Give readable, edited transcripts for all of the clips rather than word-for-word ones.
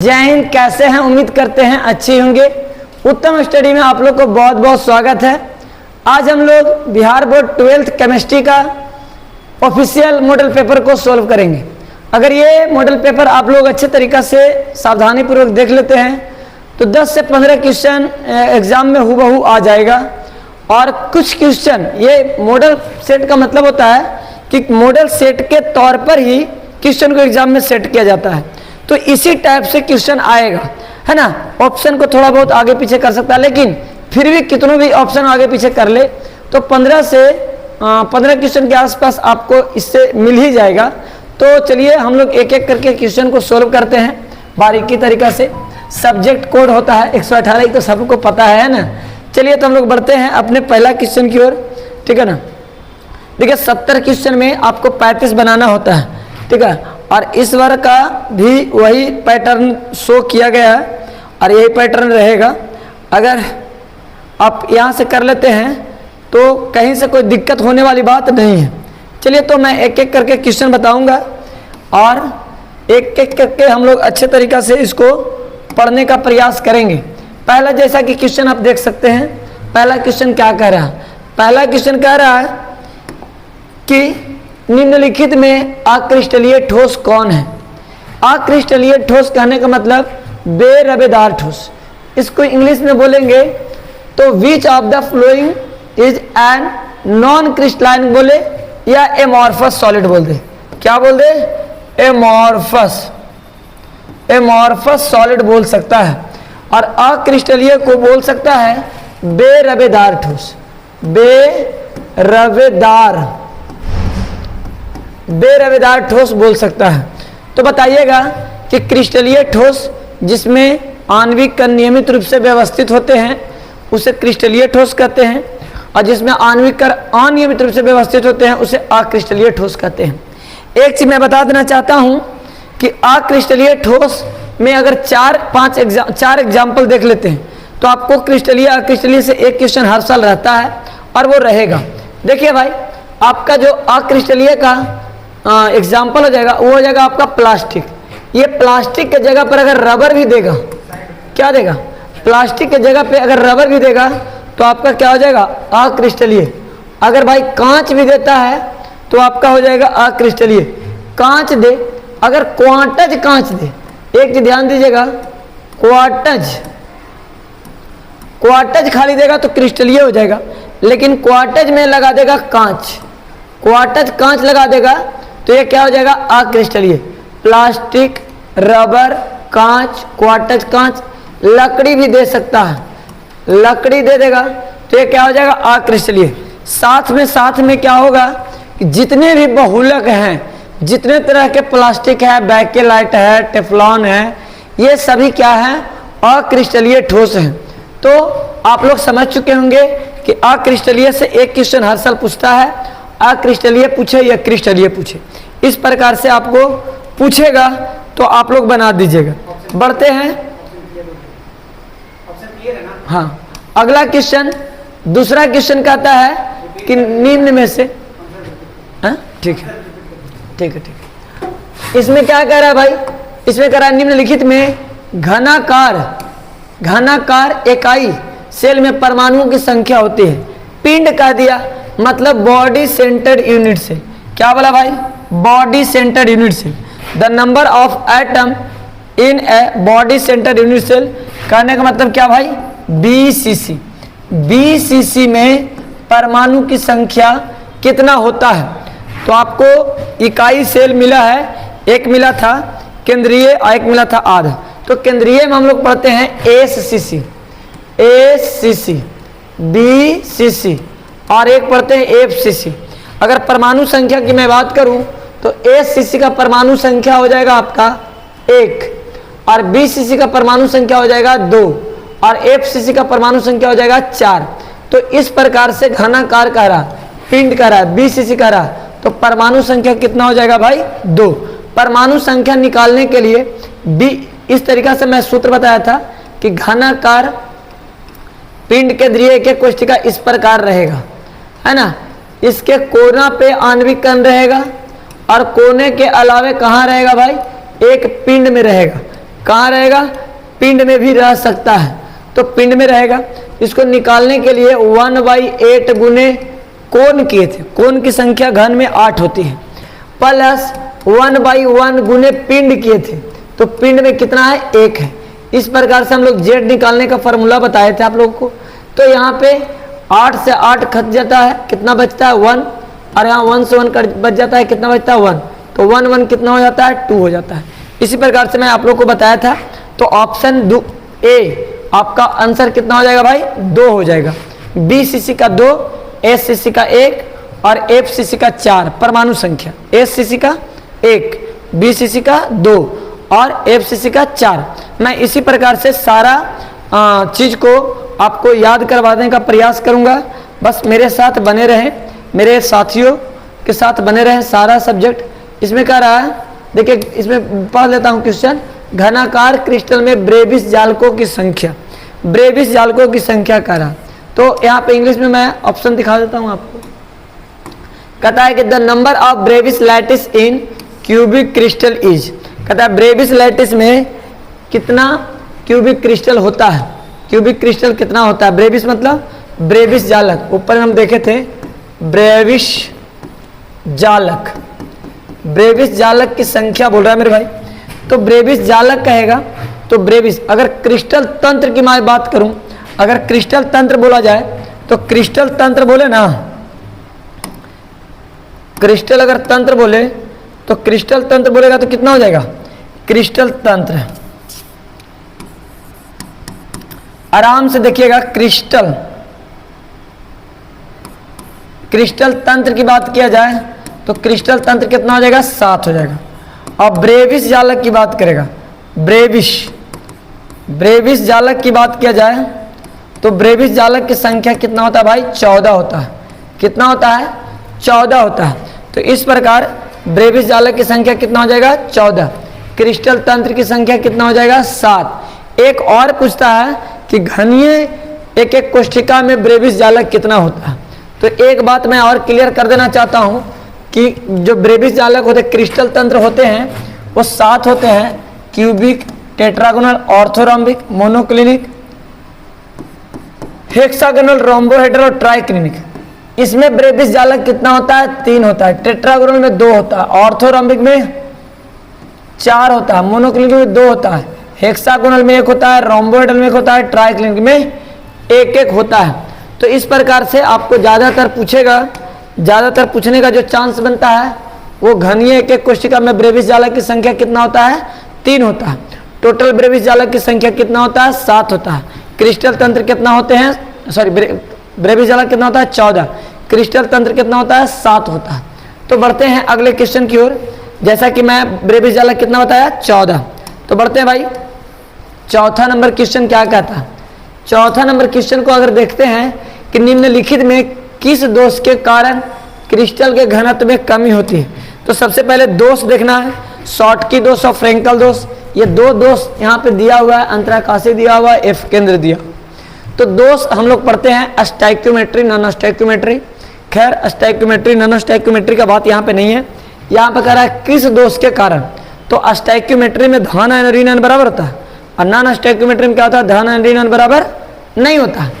जय हिंद। कैसे हैं? उम्मीद करते हैं अच्छे होंगे। उत्तम स्टडी में आप लोग को बहुत बहुत स्वागत है। आज हम लोग बिहार बोर्ड 12th केमिस्ट्री का ऑफिशियल मॉडल पेपर को सॉल्व करेंगे। अगर ये मॉडल पेपर आप लोग अच्छे तरीक़ा से सावधानी पूर्वक देख लेते हैं तो 10 से 15 क्वेश्चन एग्जाम में हूबहू आ जाएगा। और कुछ क्वेश्चन, ये मॉडल सेट का मतलब होता है कि मॉडल सेट के तौर पर ही क्वेश्चन को एग्जाम में सेट किया जाता है, तो इसी टाइप से क्वेश्चन आएगा, है ना। ऑप्शन को थोड़ा बहुत आगे पीछे कर सकता है, लेकिन फिर भी कितनों भी ऑप्शन आगे पीछे कर ले तो 15 से 15 क्वेश्चन के आसपास आपको इससे मिल ही जाएगा। तो चलिए हम लोग एक एक करके क्वेश्चन को सोल्व करते हैं बारीकी तरीका से। सब्जेक्ट कोड होता है 118, तो सबको पता है ना। चलिए तो हम लोग बढ़ते हैं अपने पहला क्वेश्चन की ओर, ठीक है ना। देखिए 70 क्वेश्चन में आपको 35 बनाना होता है, ठीक है। और इस बार का भी वही पैटर्न शो किया गया है और यही पैटर्न रहेगा। अगर आप यहाँ से कर लेते हैं तो कहीं से कोई दिक्कत होने वाली बात नहीं है। चलिए तो मैं एक एक करके क्वेश्चन बताऊंगा और एक एक करके हम लोग अच्छे तरीक़ा से इसको पढ़ने का प्रयास करेंगे। पहला जैसा कि क्वेश्चन आप देख सकते हैं, पहला क्वेश्चन क्या कह रहा है? पहला क्वेश्चन कह रहा है कि निम्नलिखित में अक्रिस्टलीय ठोस कौन है? अक्रिस्टलीय ठोस कहने का मतलब बेरवेदार ठोस। इसको इंग्लिश में बोलेंगे तो विच of the following is an non crystalline बोले या एमॉर्फस सॉलिड बोल दे। क्या बोल दे? एमॉर्फस सॉलिड बोल सकता है। और अक्रिस्टलीय को बोल सकता है बेरवेदार ठोस। बेरवेदार ठोस बोल सकता है। तो बताइएगा कि क्रिस्टलीय ठोस जिसमें आणविक कण नियमित रूप से व्यवस्थित होते हैं उसे क्रिस्टलीय ठोस कहते हैं, और जिसमें आणविक कण अनियमित रूप से व्यवस्थित होते हैं उसे अक्रिस्टलीय ठोस कहते हैं। एक चीज मैं बता देना चाहता हूं कि अक्रिस्टलीय ठोस में अगर 4 एग्जाम्पल देख लेते हैं तो आपको क्रिस्टलीय अक्रिस्टलीय से एक क्वेश्चन हर साल रहता है और वो रहेगा। देखिए भाई, आपका जो अक्रिस्टलीय का एग्जाम्पल हो जाएगा वो हो जाएगा आपका प्लास्टिक। ये प्लास्टिक के जगह पर अगर रबर भी देगा, क्या देगा? प्लास्टिक के जगह पे अगर रबर भी देगा तो आपका क्या हो जाएगा? अक्रिस्टलीय। अगर भाई कांच भी देता है तो आपका हो जाएगा अक्रिस्टलीय। कांच दे, अगर क्वांटज कांच दे, एक चीज ध्यान दीजिएगा, क्वार्टज खाली देगा तो क्रिस्टलीय हो जाएगा, लेकिन क्वार्टज में लगा देगा कांच, क्वार्टज कांच लगा देगा तो ये क्या हो जाएगा? अक्रिस्टलीय। प्लास्टिक, रबर, कांच, क्वार्टज कांच, लकड़ी भी दे सकता है, लकड़ी दे देगा तो ये क्या हो जाएगा? अक्रिस्टलीय। साथ में क्या होगा कि जितने भी बहुलक हैं, जितने तरह के प्लास्टिक है, बैकेलाइट है, टेफ्लॉन है, ये सभी क्या है? अक्रिस्टलीय ठोस हैं। तो आप लोग समझ चुके होंगे कि अक्रिस्टलीय से एक क्वेश्चन हर साल पूछता है, अक्रिस्टलीय पूछे या क्रिस्टलीय पूछे, इस प्रकार से आपको पूछेगा तो आप लोग बना दीजिएगा। बढ़ते हैं, हाँ, अगला क्वेश्चन, दूसरा क्वेश्चन कहता है कि निम्न में से, ठीक है। इसमें क्या कह रहा है भाई? इसमें कह रहा है निम्नलिखित में घनाकार इकाई सेल में परमाणुओं की संख्या होती है। पिंड कह दिया, मतलब बॉडी सेंटर्ड यूनिट सेल। क्या बोला भाई? Body centred unit cell. The number of atom in a body centred unit cell कहने का मतलब क्या भाई? BCC। BCC में परमाणु की संख्या कितना होता है? तो आपको इकाई सेल मिला है, एक मिला था केंद्रीय और एक मिला था आधा। तो केंद्रीय में हम लोग पढ़ते हैं ACC, BCC और एक पढ़ते हैं FCC। अगर परमाणु संख्या की मैं बात करूं तो ACC का परमाणु संख्या हो जाएगा आपका 1 और BCC का परमाणु संख्या हो जाएगा 2 और FCC का परमाणु संख्या हो जाएगा 4। तो इस प्रकार से घनाकार कह रहा, पिंड कह रहा, BCC कह रहा, तो परमाणु संख्या कितना हो जाएगा भाई? 2। परमाणु संख्या निकालने के लिए इस तरीका से मैं सूत्र बताया था कि घनाकार पिंड केंद्रीय के कोष्ठिका इस प्रकार रहेगा, है ना। इसके कोना पे आणविक कण रहेगा और कोने के अलावे कहाँ रहेगा भाई? एक पिंड में रहेगा। कहाँ रहेगा? पिंड में भी रह सकता है, तो पिंड में रहेगा। इसको निकालने के लिए 1/8 गुने कोण किए थे, कोण की संख्या घन में 8 होती है, प्लस 1/1 गुने पिंड किए थे, तो पिंड में कितना है? 1 है। इस प्रकार से हम लोग जेड निकालने का फॉर्मूला बताए थे आप लोगों को। तो यहाँ पे 8 से 8 कट जाता है, कितना बचता है? 1, और यहाँ 1 से 1 बच जाता है, कितना बचता है? 1। तो 1 1 कितना हो जाता है? 2 हो जाता है। इसी प्रकार से मैं आप लोग को बताया था। तो ऑप्शन ए आपका आंसर कितना हो जाएगा भाई? 2 हो जाएगा। BCC का 2, SCC का 1 और FCC का 4 परमाणु संख्या। SCC का 1, BCC का 2 और FCC का 4। मैं इसी प्रकार से सारा चीज को आपको याद करवाने का प्रयास करूंगा। बस मेरे साथ बने रहें, मेरे साथियों के साथ बने रहें। सारा सब्जेक्ट इसमें क्या रहा है, देखिए इसमें पढ़ लेता हूं क्वेश्चन। घनाकार क्रिस्टल में ब्रेविस जालकों की संख्या, ब्रेविस जालकों की संख्या क्या रहा? तो यहाँ पे इंग्लिश में मैं ऑप्शन दिखा देता हूँ आपको। कहता है कि the number of Brevis lattice in cubic crystal is, कहता है ब्रेविस लैटिस में कितना क्यूबिक क्रिस्टल होता है? क्यूबिक क्रिस्टल कितना होता है? ब्रेविस मतलब ब्रेविस जालक, ऊपर हम देखे थे ब्रेविस जालक, ब्रेविस जालक की संख्या बोल रहा है मेरे भाई। तो ब्रेविस जालक कहेगा तो ब्रेविस, अगर क्रिस्टल तंत्र की मैं बात करूं, अगर क्रिस्टल तंत्र बोला जाए तो क्रिस्टल तंत्र बोले ना, क्रिस्टल अगर तंत्र बोले तो क्रिस्टल तंत्र बोलेगा तो कितना हो जाएगा? क्रिस्टल तंत्र, आराम से देखिएगा, क्रिस्टल क्रिस्टल तंत्र की बात किया जाए तो क्रिस्टल तंत्र कितना हो जाएगा? 7 हो जाएगा। और ब्रेविस जालक की बात करेगा, ब्रेविस जालक की बात किया जाए तो ब्रेविस जालक की संख्या कितना होता है भाई? 14 होता है। कितना होता है? 14 होता है। तो इस प्रकार ब्रेविस जालक की संख्या कितना हो जाएगा? 14। क्रिस्टल तंत्र की संख्या कितना हो जाएगा? 7। एक और पूछता है कि घनीय एक एक कोष्ठिका में ब्रेविस जालक कितना होता है। तो एक बात मैं और क्लियर कर देना चाहता हूं कि जो ब्रेविस जालक होते, क्रिस्टल तंत्र होते हैं, वो 7 होते हैं। Cubic, tetragonal, orthorhombic, monoclinic, hexagonal, rhombohedral और ट्राइक्लिनिक। इसमें ब्रेविस जालक कितना होता है? 3 होता है। टेट्रागोनल में 2 होता है, ऑर्थोरॉम्बिक में 4 होता है, मोनोक्लिनिक में 2 होता है, हेक्सागोनल में 1 होता है, रोम्बोहेड्रल में 1 होता है, ट्राइक्लिनिक में 1-1 होता है। तो इस प्रकार से आपको ज़्यादातर पूछेगा, ज़्यादातर पूछने का जो चांस बनता है वो घनीय एक एक कोशिका में ब्रेविस जालक की संख्या कितना होता है? 3 होता है। टोटल ब्रेविस जालक की संख्या कितना होता है? 7 होता है। क्रिस्टल तंत्र कितना होते हैं? सॉरी, ब्रेविस जालक कितना होता है? 14। क्रिस्टल तंत्र कितना होता है? 7 होता है। तो बढ़ते हैं अगले क्वेश्चन की ओर। जैसा कि मैं ब्रेविस जालक कितना बताया? 14। तो बढ़ते हैं भाई, चौथा नंबर क्वेश्चन क्या कहता है? चौथा नंबर क्वेश्चन को अगर देखते हैं कि निम्नलिखित में किस दोष के कारण क्रिस्टल के घनत्व में कमी होती है, तो सबसे पहले दोष देखना है, शॉर्टकी दोष और फ्रेंकल दोष। ये 2 दोष यहाँ पे दिया हुआ है, अंतराकाशीय दिया हुआ है, एफ केंद्र दिया। तो दोष हम लोग पढ़ते हैं स्टोइकियोमेट्री, नॉन स्टोइकियोमेट्री। खैर स्टोइकियोमेट्री नॉन स्टोइकियोमेट्री का बात यहाँ पे नहीं है, यहाँ पे कह रहा है किस दोष के कारण। तो स्टोइकियोमेट्री में धन आयन ऋण आयन बराबर होता है और नॉन स्टोइकियोमेट्री में क्या होता है? धन आयन ऋण आयन बराबर नहीं होता है।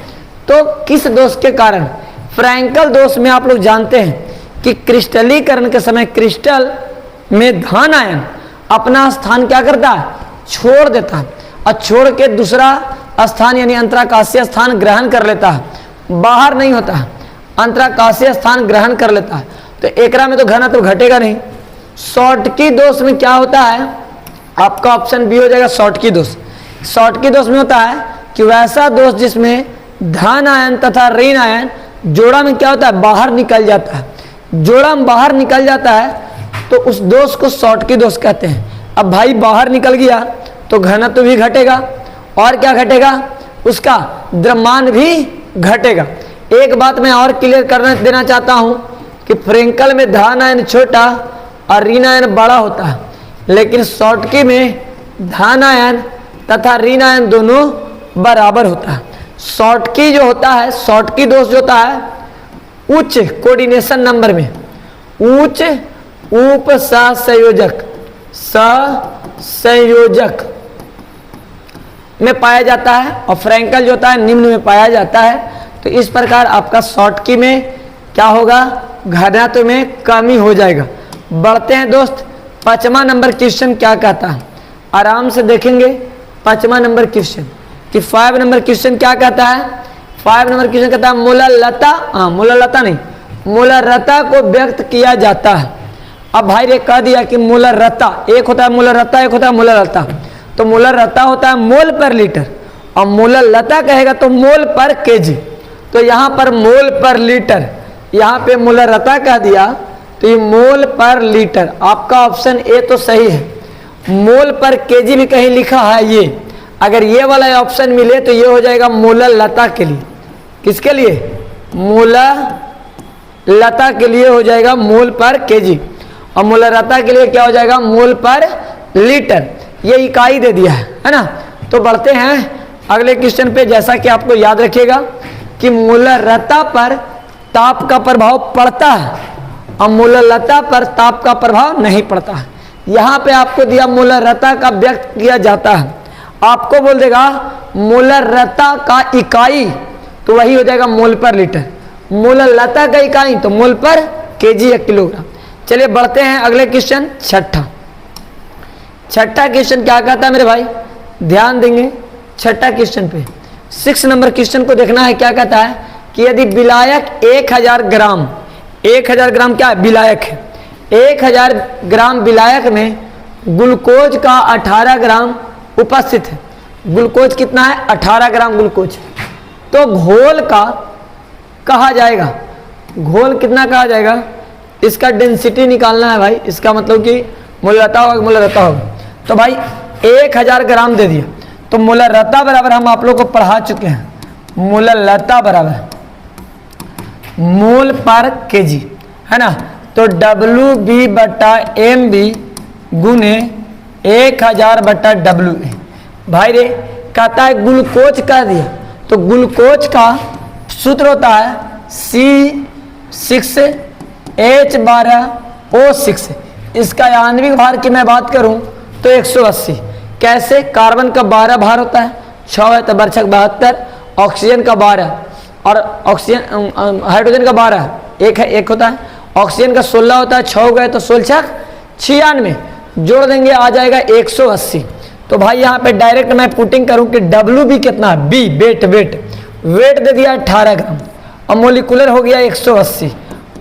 तो किस दोष के कारण? फ्रैंकल दोष में आप लोग जानते हैं कि क्रिस्टलीकरण के समय क्रिस्टल में धन आयन अपना स्थान क्या करता है? छोड़ देता है और छोड़ के दूसरा स्थान यानी अंतराकाशीय स्थान ग्रहण कर लेता है, बाहर नहीं होता है, अंतराकाशीय स्थान ग्रहण कर लेता है। तो एकरा में तो घनत्व घटेगा नहीं। शॉर्टकी दोष में क्या होता है? आपका ऑप्शन बी हो जाएगा, शॉर्टकी दोष। शॉर्टकी दोष में होता है कि वैसा दोष जिसमें धन आयन तथा ऋण आयन जोड़ा में क्या होता है? बाहर निकल जाता है। जोड़ा में बाहर निकल जाता है तो उस दोष को शॉर्टकी दोष कहते हैं। अब भाई बाहर निकल गया तो घनत्व भी घटेगा और क्या घटेगा? उसका द्रव्यमान भी घटेगा। एक बात मैं और क्लियर कर देना चाहता हूं कि फ्रेंकल में धन आयन छोटा और ऋण आयन बड़ा होता है, लेकिन शॉर्टकी में धन आयन तथा ऋण आयन दोनों बराबर होता है। शॉर्टकी जो होता है, शॉर्टकी दोष जो होता है उच्च कोऑर्डिनेशन नंबर में, उच्च उप सहसंयोजक में पाया जाता है और फ्रैंकल जो होता है निम्न में पाया जाता है। तो इस प्रकार आपका शॉर्ट की में क्या होगा, घनत्व में कमी हो जाएगा। बढ़ते हैं दोस्त, 5वां नंबर क्वेश्चन क्या कहता है, आराम से देखेंगे 5वां नंबर क्वेश्चन कि 5 नंबर क्वेश्चन क्या कहता है। 5 नंबर क्वेश्चन कहता है मूललता नहीं, मूलरता को व्यक्त किया जाता है। अब भाई ने कह दिया कि मूलरता, एक होता है मूलरता, एक होता है मूललता। तो मूलरता होता है मोल पर लीटर और मूललता कहेगा तो मोल पर केजी। तो यहाँ पर मोल पर लीटर, यहाँ पे मूलरता कह दिया तो ये मोल पर लीटर। आपका ऑप्शन ए तो सही है, मोल पर केजी भी कहीं लिखा है ये, अगर ये वाला ऑप्शन मिले तो ये हो जाएगा मूललता के लिए। किसके लिए, मूललता के लिए हो जाएगा मोल पर केजी और मूलरता के लिए क्या हो जाएगा, मोल पर लीटर। ये इकाई दे दिया है ना। तो बढ़ते हैं अगले क्वेश्चन पे। जैसा कि आपको याद रखिएगा कि मूलरता पर ताप का प्रभाव पड़ता है और मूललता पर ताप का प्रभाव नहीं पड़ता है। यहाँ पे आपको दिया मूलरता का व्यक्त किया जाता है, आपको बोल देगा मूलरता का इकाई तो वही हो जाएगा मोल पर लीटर, मूललता का इकाई तो मोल पर केजी या किलोग्राम। चलिए बढ़ते हैं अगले क्वेश्चन, छठा क्वेश्चन क्या कहता है मेरे भाई, ध्यान देंगे छठा क्वेश्चन पे। 6 नंबर क्वेश्चन को देखना है। क्या कहता है कि यदि विलायक 1000 ग्राम, 1000 ग्राम क्या है, विलायक है, 1000 ग्राम विलायक में ग्लूकोज का 18 ग्राम उपस्थित है। ग्लूकोज कितना है, 18 ग्राम ग्लूकोज। तो घोल का कहा जाएगा, घोल कितना कहा जाएगा, इसका डेंसिटी निकालना है भाई। इसका मतलब कि मूलरता होगा, मूलरता होगा। तो भाई 1000 ग्राम दे दिया तो मूलरता बराबर हम आप लोग को पढ़ा चुके हैं, मूलरता बराबर मोल पर केजी है ना। तो WB/MB गुने 1000/WA। भाई रे कहता है ग्लूकोज कह दिया तो ग्लूकोज का सूत्र होता है C6H12O6। इसका आणविक भार की मैं बात करूं तो 180। कैसे, कार्बन का 12 भार होता है, 6 है तो बरछक 72, ऑक्सीजन का 12 और ऑक्सीजन हाइड्रोजन का 12 एक होता है, ऑक्सीजन का 16 होता है, 6 हो गए तो 16 96, जोड़ देंगे आ जाएगा 180। तो भाई यहाँ पे डायरेक्ट मैं पुटिंग करूं कि WB कितना है, B वेट दे दिया 18 ग्राम और मोलिकुलर हो गया 180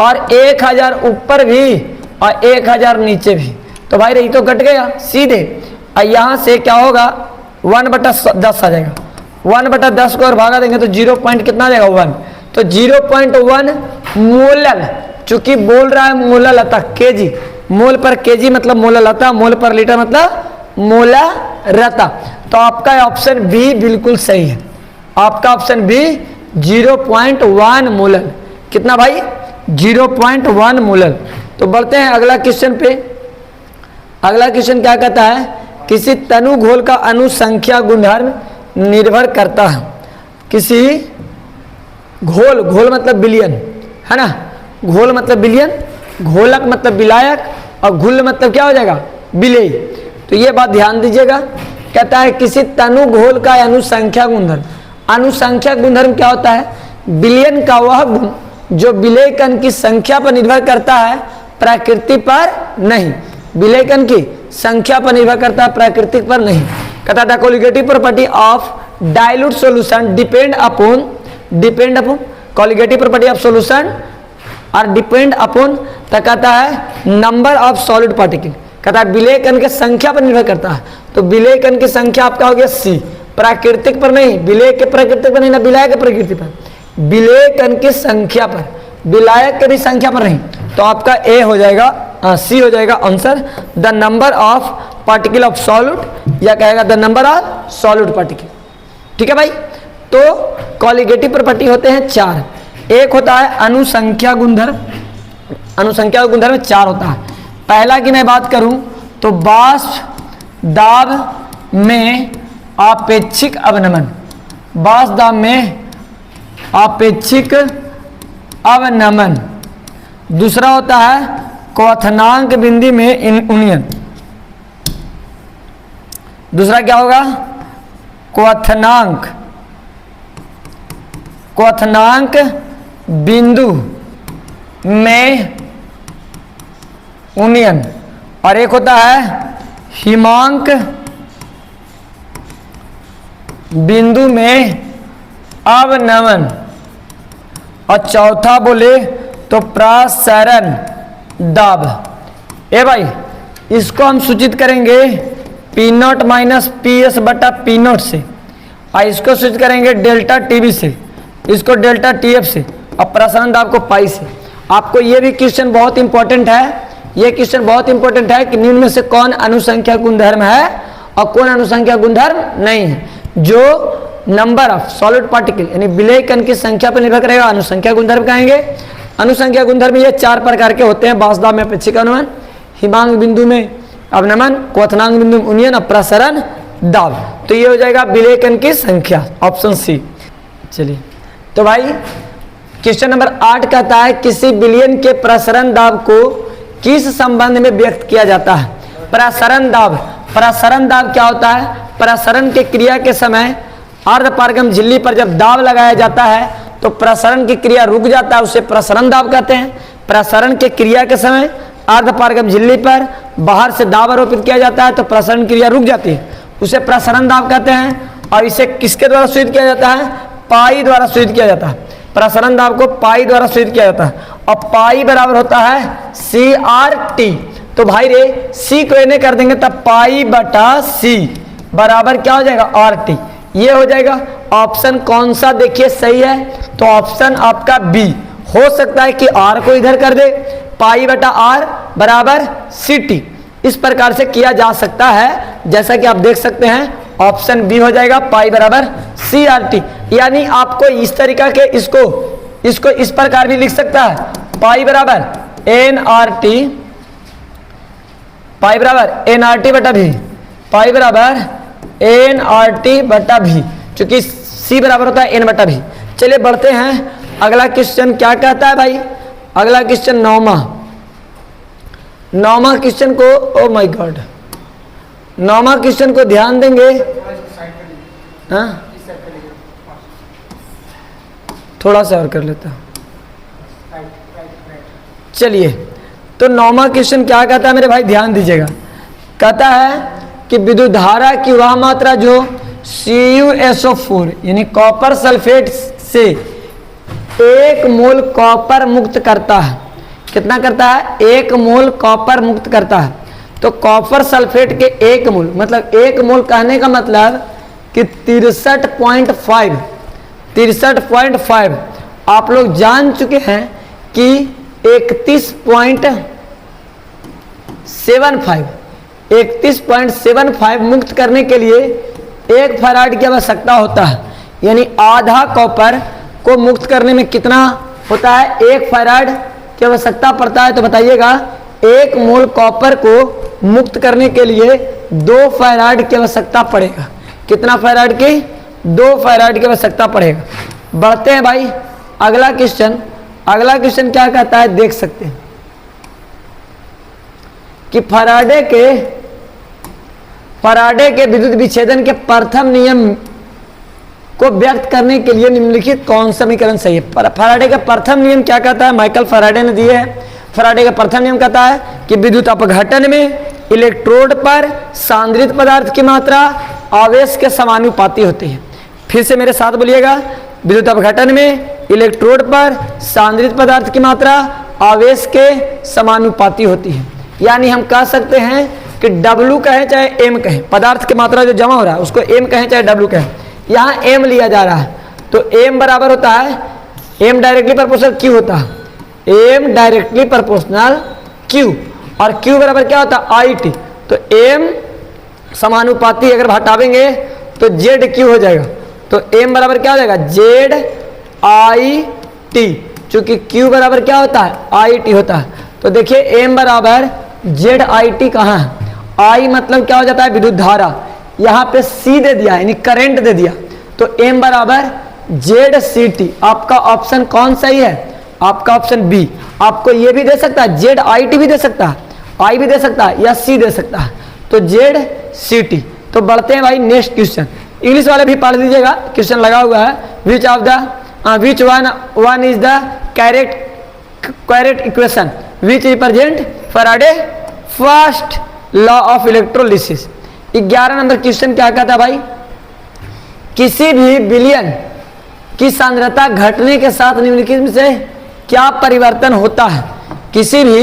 और 1000 ऊपर भी और 1000 नीचे भी। तो भाई रही तो कट गया सीधे। और यहाँ से क्या होगा 1/10 आ जाएगा, 1/10 को और भागा देंगे तो 0 पॉइंट कितना आ जाएगा 1। तो 0.1 मोलल, चूंकि बोल रहा है मोललता केजी, मोल पर केजी मतलब मोललता, मोल पर लीटर मतलब मोलरता। तो आपका ऑप्शन बी बिल्कुल सही है, आपका ऑप्शन बी 0.1 मोलल। कितना भाई 0.1 मोलल। तो बढ़ते हैं अगला क्वेश्चन पे। अगला क्वेश्चन क्या कहता है, किसी तनु घोल का अनुसंख्या गुणधर्म निर्भर करता है। किसी घोल, घोल मतलब बिलियन है ना, घोल मतलब बिलियन, घोलक मतलब विलायक और घुल मतलब क्या हो जाएगा, विलेय। तो ये बात ध्यान दीजिएगा। कहता है किसी तनु घोल का अनुसंख्या गुणधर्म, अनुसंख्या गुणधर्म क्या होता है, बिलियन का वह गुण जो विलेय कण की संख्या पर निर्भर करता है, प्रकृति पर नहीं। विलेय कण की संख्या पर निर्भर करता है, प्राकृतिक पर नहीं। कहता है colligative property of dilute solution depend upon colligative property of solution और डिपेंड अपॉन, तो कहता है नंबर ऑफ सॉलिड पार्टिकल। कहता है विलेय कण की संख्या पर निर्भर करता है। तो विलेय कण की संख्या आपका हो गया C, प्राकृतिक पर नहीं, विलेय के प्राकृतिक पर नहीं ना विलायक के प्रकृति पर, विलेय कण की संख्या पर, विलायक की संख्या पर नहीं। तो आपका ए हो जाएगा, C हो जाएगा answer, the number of particle of solute, या कहेगा the number of solute particle. ठीक है भाई। तो कोलिगेटिव प्रॉपर्टी होते हैं 4। एक होता है अनुसंख्या गुणधर्म, अनुसंख्या गुणधर्म 4 होता है। पहला की मैं बात करूं तो वाष्प दाब में आपेक्षिक अवनमन, वाष्प दाब में आपेक्षिक अवनमन। दूसरा होता है क्वथनांक बिंदु में यूनियन। दूसरा क्या होगा, क्वथनांक बिंदु में उन्नयन, और एक होता है हिमांक बिंदु में अवनमन, और चौथा बोले तो प्रसरण दाब। ए भाई, इसको हम सूचित करेंगे P not minus P S बटा पी नॉट से, और इसको सूचित करेंगे डेल्टा टीबी से, इसको डेल्टा टीएफ से, और प्रसरण दाब को पाई से। आपको ये भी क्वेश्चन बहुत इंपॉर्टेंट है, ये क्वेश्चन बहुत इंपॉर्टेंट है कि निम्न में से कौन अनुसंख्या गुणधर्म है और कौन अनुसंख्या गुणधर्म नहीं है। जो नंबर ऑफ सॉलिड पार्टिकल यानी विलेय कण की संख्या पर निर्भर करेगा अनुसंख्या गुणधर्म कहेंगे। अनुसंख्या गुणधर्म ये 4 प्रकार के होते हैं: बांसदाब में अपेक्षिक अनुमान, हिमांक बिंदु में अवनमन, क्वथनांक बिंदु में उन्नयन और प्रसरण दाब। तो ये हो जाएगा विलेय कण की संख्या, ऑप्शन सी। चलिए, तो भाई क्वेश्चन नंबर 8 कहता है किसी विलयन के प्रसरण दाब को किस संबंध में व्यक्त किया जाता है? प्रसरण दाब। प्रसरण दाब क्या होता है? प्रसरण के क्रिया के समय अर्धपारगम झिल्ली पर जब दाब लगाया जाता है तो प्रसरण की क्रिया रुक जाता है, उसे प्रसरण दाब कहते हैं। प्रसरण के क्रिया के समय अर्धपारगम झिल्ली पर बाहर से दाब आरोपित किया जाता है तो प्रसरण क्रिया रुक जाती है, उसे प्रसरण दाब कहते हैं। और इसे किसके द्वारा सूचित किया जाता है? पाई द्वारा सूचित किया जाता है। प्रसरण दाब को पाई द्वारा सूचित किया जाता है, और पाई बराबर होता है सी आर टी। तो भाई रे, सी को इन्हें कर देंगे तब पाई बटा सी बराबर क्या हो जाएगा? R T. ये हो जाएगा। ऑप्शन कौन सा देखिए सही है? तो ऑप्शन आपका बी। हो सकता है कि आर को इधर कर दे, पाई बटा आर बराबर सी टी। इस प्रकार से किया जा सकता है, जैसा कि आप देख सकते हैं ऑप्शन बी हो जाएगा, पाई बराबर सी आर टी। यानी आपको इस तरीका के इसको इस प्रकार भी लिख सकता है, पाई बराबर एन आर टी, पाई बराबर एन आर टी बटा भी, पाई बराबर एन आर टी बटा भी, चूंकि सी बराबर होता है एन बटा भी। चलिए बढ़ते हैं, अगला क्वेश्चन क्या कहता है भाई? अगला क्वेश्चन नौमा क्वेश्चन को, ओ माय गॉड, नौमा क्वेश्चन को ध्यान देंगे। हाँ, थोड़ा सा और कर लेता हूं। चलिए, तो नौमा क्वेश्चन क्या कहता है मेरे भाई? ध्यान दीजिएगा। कहता है कि विद्युत धारा की वह मात्रा जो CuSO4 यानी कॉपर सल्फेट से 1 मोल कॉपर मुक्त करता है। कितना करता है? 1 मोल कॉपर मुक्त करता है। तो कॉपर सल्फेट के 1 मोल मतलब 1 मोल कहने का मतलब कि 63.5 आप लोग जान चुके हैं कि 31.75 मुक्त करने के लिए 1 फैराड की आवश्यकता होता है। यानी आधा कॉपर को मुक्त करने में कितना होता है? 1 फैराड की आवश्यकता पड़ता है। तो बताइएगा, 1 मोल कॉपर को मुक्त करने के लिए 2 फैराड की आवश्यकता पड़ेगा। कितना फैराड की? 2 फैराड की आवश्यकता पड़ेगा। बढ़ते हैं भाई, अगला क्वेश्चन क्या कहता है देख सकते हैं कि फैराडे के विद्युत विच्छेदन के प्रथम नियम को व्यक्त करने के लिए निम्नलिखित कौन सा समीकरण सही है? फैराडे का प्रथम नियम क्या कहता है? माइकल फैराडे ने दिए है। फैराडे का प्रथम नियम कहता है कि विद्युत अपघटन में इलेक्ट्रोड पर सांद्रित पदार्थ की मात्रा आवेश के समानुपाती होती है। फिर से मेरे साथ बोलिएगा, विद्युत अपघटन में इलेक्ट्रोड पर सांद्रित पदार्थ की मात्रा आवेश के समानुपाती होती है। यानी हम कह सकते हैं कि W कहें चाहे M कहें, पदार्थ की मात्रा जो जमा हो रहा है उसको M कहें चाहे W कहें, यहाँ M लिया जा रहा है। तो M बराबर होता है, M डायरेक्टली प्रोपोर्शनल Q होता है, M डायरेक्टली प्रोपोर्शनल Q, और Q बराबर क्या होता है? IT। तो M समानुपाती अगर हटावेंगे तो ZQ हो जाएगा। तो M बराबर क्या हो जाएगा? ZIT, चूंकि Q बराबर क्या होता है? IT होता है। तो देखिए M बराबर ZIT कहाँ है? I मतलब क्या हो जाता है? विद्युत धारा। यहाँ पे C दे दिया यानी करंट दे दिया, तो M बराबर ZCT। आपका ऑप्शन कौन सही है? आपका ऑप्शन बी। आपको ये भी दे सकता है, ZIT भी दे सकता है, I भी दे सकता है, या C दे सकता है, तो ZCT। तो बढ़ते हैं भाई नेक्स्ट क्वेश्चन। इंग्लिश वाले भी पढ़ लीजिएगा, क्वेश्चन लगा हुआ है। Which one is the correct equation which represent Faraday first law of electrolysis. 11 number question क्या कहता भाई, किसी भी विलयन की सांद्रता घटने के साथ निम्नलिखित में से क्या परिवर्तन होता है। किसी भी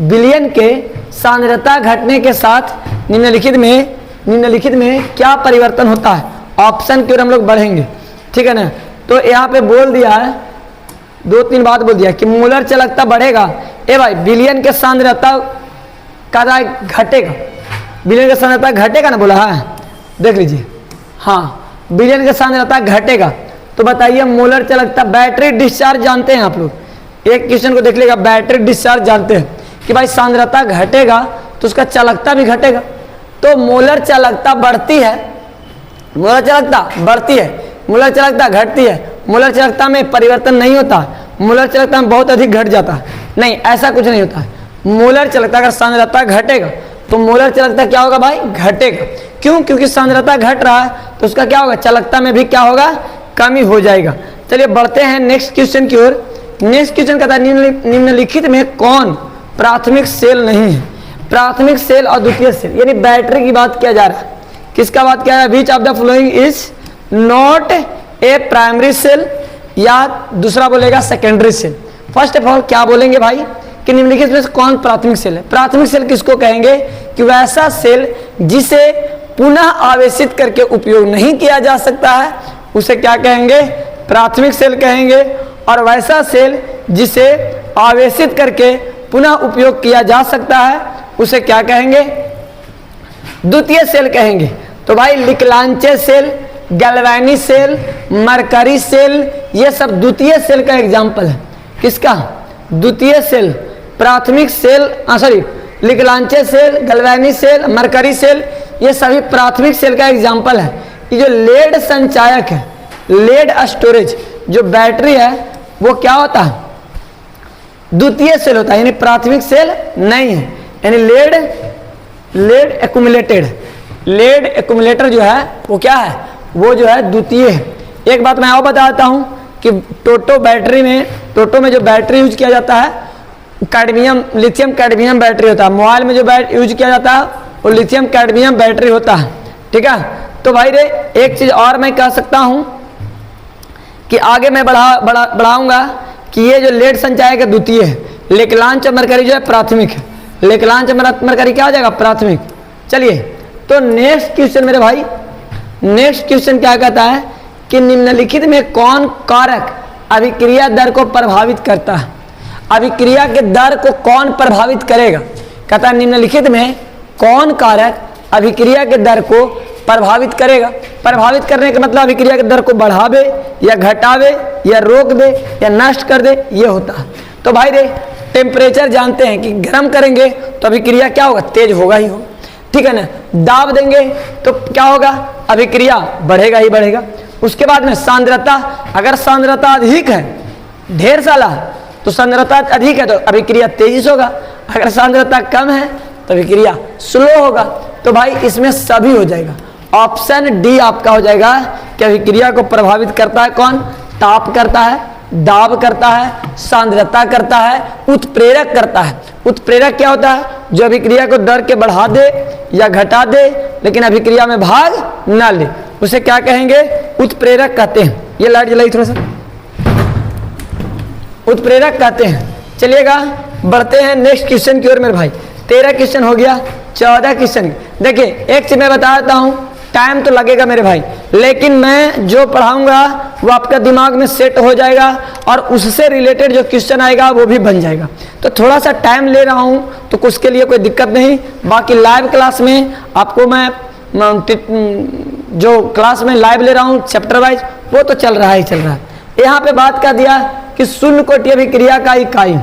विलयन के सांद्रता घटने के साथ निम्नलिखित में क्या परिवर्तन होता है। ऑप्शन की ओर हम लोग बढ़ेंगे, ठीक है ना। तो यहाँ पे बोल दिया है, 2-3 बात बोल दिया कि मोलर चालकता बढ़ेगा। ए भाई, विलयन के सांद्रता का घटेगा, विलयन का सांद्रता घटेगा ना, बोला है, देख लीजिए। हाँ, विलयन का सांद्रता घटेगा। तो बताइए मोलर चालकता, बैटरी डिस्चार्ज जानते हैं आप लोग, एक क्वेश्चन को देख लीजिएगा, बैटरी डिस्चार्ज जानते हैं कि भाई सांद्रता घटेगा तो उसका चालकता भी घटेगा। तो मोलर चालकता बढ़ती है, मोलर चालकता बढ़ती है, मोलर चालकता घटती है। मोलर चालकता में परिवर्तन नहीं होता, मोलर चालकता में बहुत अधिक घट जाता है, नहीं, ऐसा कुछ नहीं होता है। मोलर चालकता अगर सांद्रता घटेगा तो मोलर चालकता क्या होगा भाई, घटेगा। क्यों? क्योंकि सांद्रता घट रहा है तो उसका क्या होगा, चालकता में भी क्या होगा, कमी हो जाएगा। चलिए बढ़ते हैं नेक्स्ट क्वेश्चन की ओर। नेक्स्ट क्वेश्चन कहता है निम्नलिखित में कौन प्राथमिक सेल नहीं है। प्राथमिक सेल और द्वितीय सेल, यानी बैटरी की बात किया जा रहा है। किसका बात किया जा रहा है, which of the following is not a primary cell, या दूसरा बोलेगा secondary cell. First of all क्या बोलेंगे भाई कि निम्नलिखित में से कौन प्राथमिक सेल है। प्राथमिक सेल किसको कहेंगे कि वैसा सेल जिसे पुनः आवेशित करके उपयोग नहीं किया जा सकता है, उसे क्या कहेंगे, प्राथमिक सेल कहेंगे। और वैसा सेल जिसे आवेशित करके पुनः उपयोग किया जा सकता है, उसे क्या कहेंगे, द्वितीय सेल कहेंगे। तो भाई Leclanche cell, Galvani cell, mercury cell, ये सब द्वितीय सेल का एग्जाम्पल है। किसका, द्वितीय सेल। प्राथमिक cell, Leclanche cell, Galvani cell, mercury cell, ये सभी प्राथमिक सेल का एग्जाम्पल है। ये जो लेड संचायक है, लेड स्टोरेज, जो बैटरी है, वो क्या होता है, द्वितीय सेल होता है, यानी प्राथमिक सेल नहीं है। यानी लेड एक्यूमुलेटर जो है वो क्या है, वो जो है द्वितीय है। एक बात मैं और बताता हूं कि टोटो में जो बैटरी यूज किया जाता है, लिथियम कैडमियम बैटरी होता है। मोबाइल में जो यूज किया जाता है वो लिथियम कैडमियम बैटरी होता है, ठीक है। तो भाई रे, एक चीज और मैं कह सकता हूं कि आगे मैं बढ़ाऊंगा कि ये जो लेड संचायक है द्वितीय है, लिकलांच मरकरी जो है प्राथमिक है। लिकलांच मरकरी क्या हो जाएगा, प्राथमिक। चलिए, तो नेक्स्ट क्वेश्चन मेरे भाई, नेक्स्ट क्वेश्चन क्या कहता है कि निम्नलिखित में कौन कारक अभिक्रिया दर को प्रभावित करता है। अभिक्रिया के दर को कौन प्रभावित करेगा, कहता है निम्नलिखित में कौन कारक अभिक्रिया के दर को प्रभावित करेगा। प्रभावित करने का मतलब अभिक्रिया के दर को बढ़ावे या घटावे या रोक दे या नष्ट कर दे, ये होता है। तो भाई रे, टेम्परेचर जानते हैं कि गर्म करेंगे तो अभिक्रिया क्या होगा, तेज होगा ही होगा, ठीक है ना। दाब देंगे तो क्या होगा, अभिक्रिया बढ़ेगा ही बढ़ेगा। उसके बाद में सांद्रता, अगर सांद्रता अधिक है, ढेर सारा, तो सांद्रता अधिक है तो अभिक्रिया तेजी से होगा। अगर सांद्रता कम है तो अभिक्रिया स्लो होगा। तो भाई इसमें सभी हो जाएगा। ऑप्शन डी आपका हो जाएगा कि अभिक्रिया को प्रभावित करता है कौन, ताप करता है, दाब करता है, सांद्रता करता है, उत्प्रेरक करता है। उत्प्रेरक क्या होता है, जो अभिक्रिया को दर के बढ़ा दे या घटा दे लेकिन अभिक्रिया में भाग ना ले, उसे क्या कहेंगे, उत्प्रेरक कहते हैं। ये लाइट जलाई थोड़ा सा, उत्प्रेरक कहते हैं। चलिएगा बढ़ते हैं नेक्स्ट क्वेश्चन की ओर मेरे भाई। 13 क्वेश्चन हो गया, 14 क्वेश्चन। देखिए एक चीज मैं बता देता हूँ, टाइम तो लगेगा मेरे भाई, लेकिन मैं जो पढ़ाऊंगा वो आपका दिमाग में सेट हो जाएगा और उससे रिलेटेड जो क्वेश्चन आएगा वो भी बन जाएगा। तो थोड़ा सा टाइम ले रहा हूँ तो उसके लिए कोई दिक्कत नहीं। बाकी लाइव क्लास में आपको मैं जो क्लास में लाइव ले रहा हूँ चैप्टर वाइज, वो तो चल रहा है। यहाँ पे बात कर दिया कि शून्य कोटि अभिक्रिया का इकाई,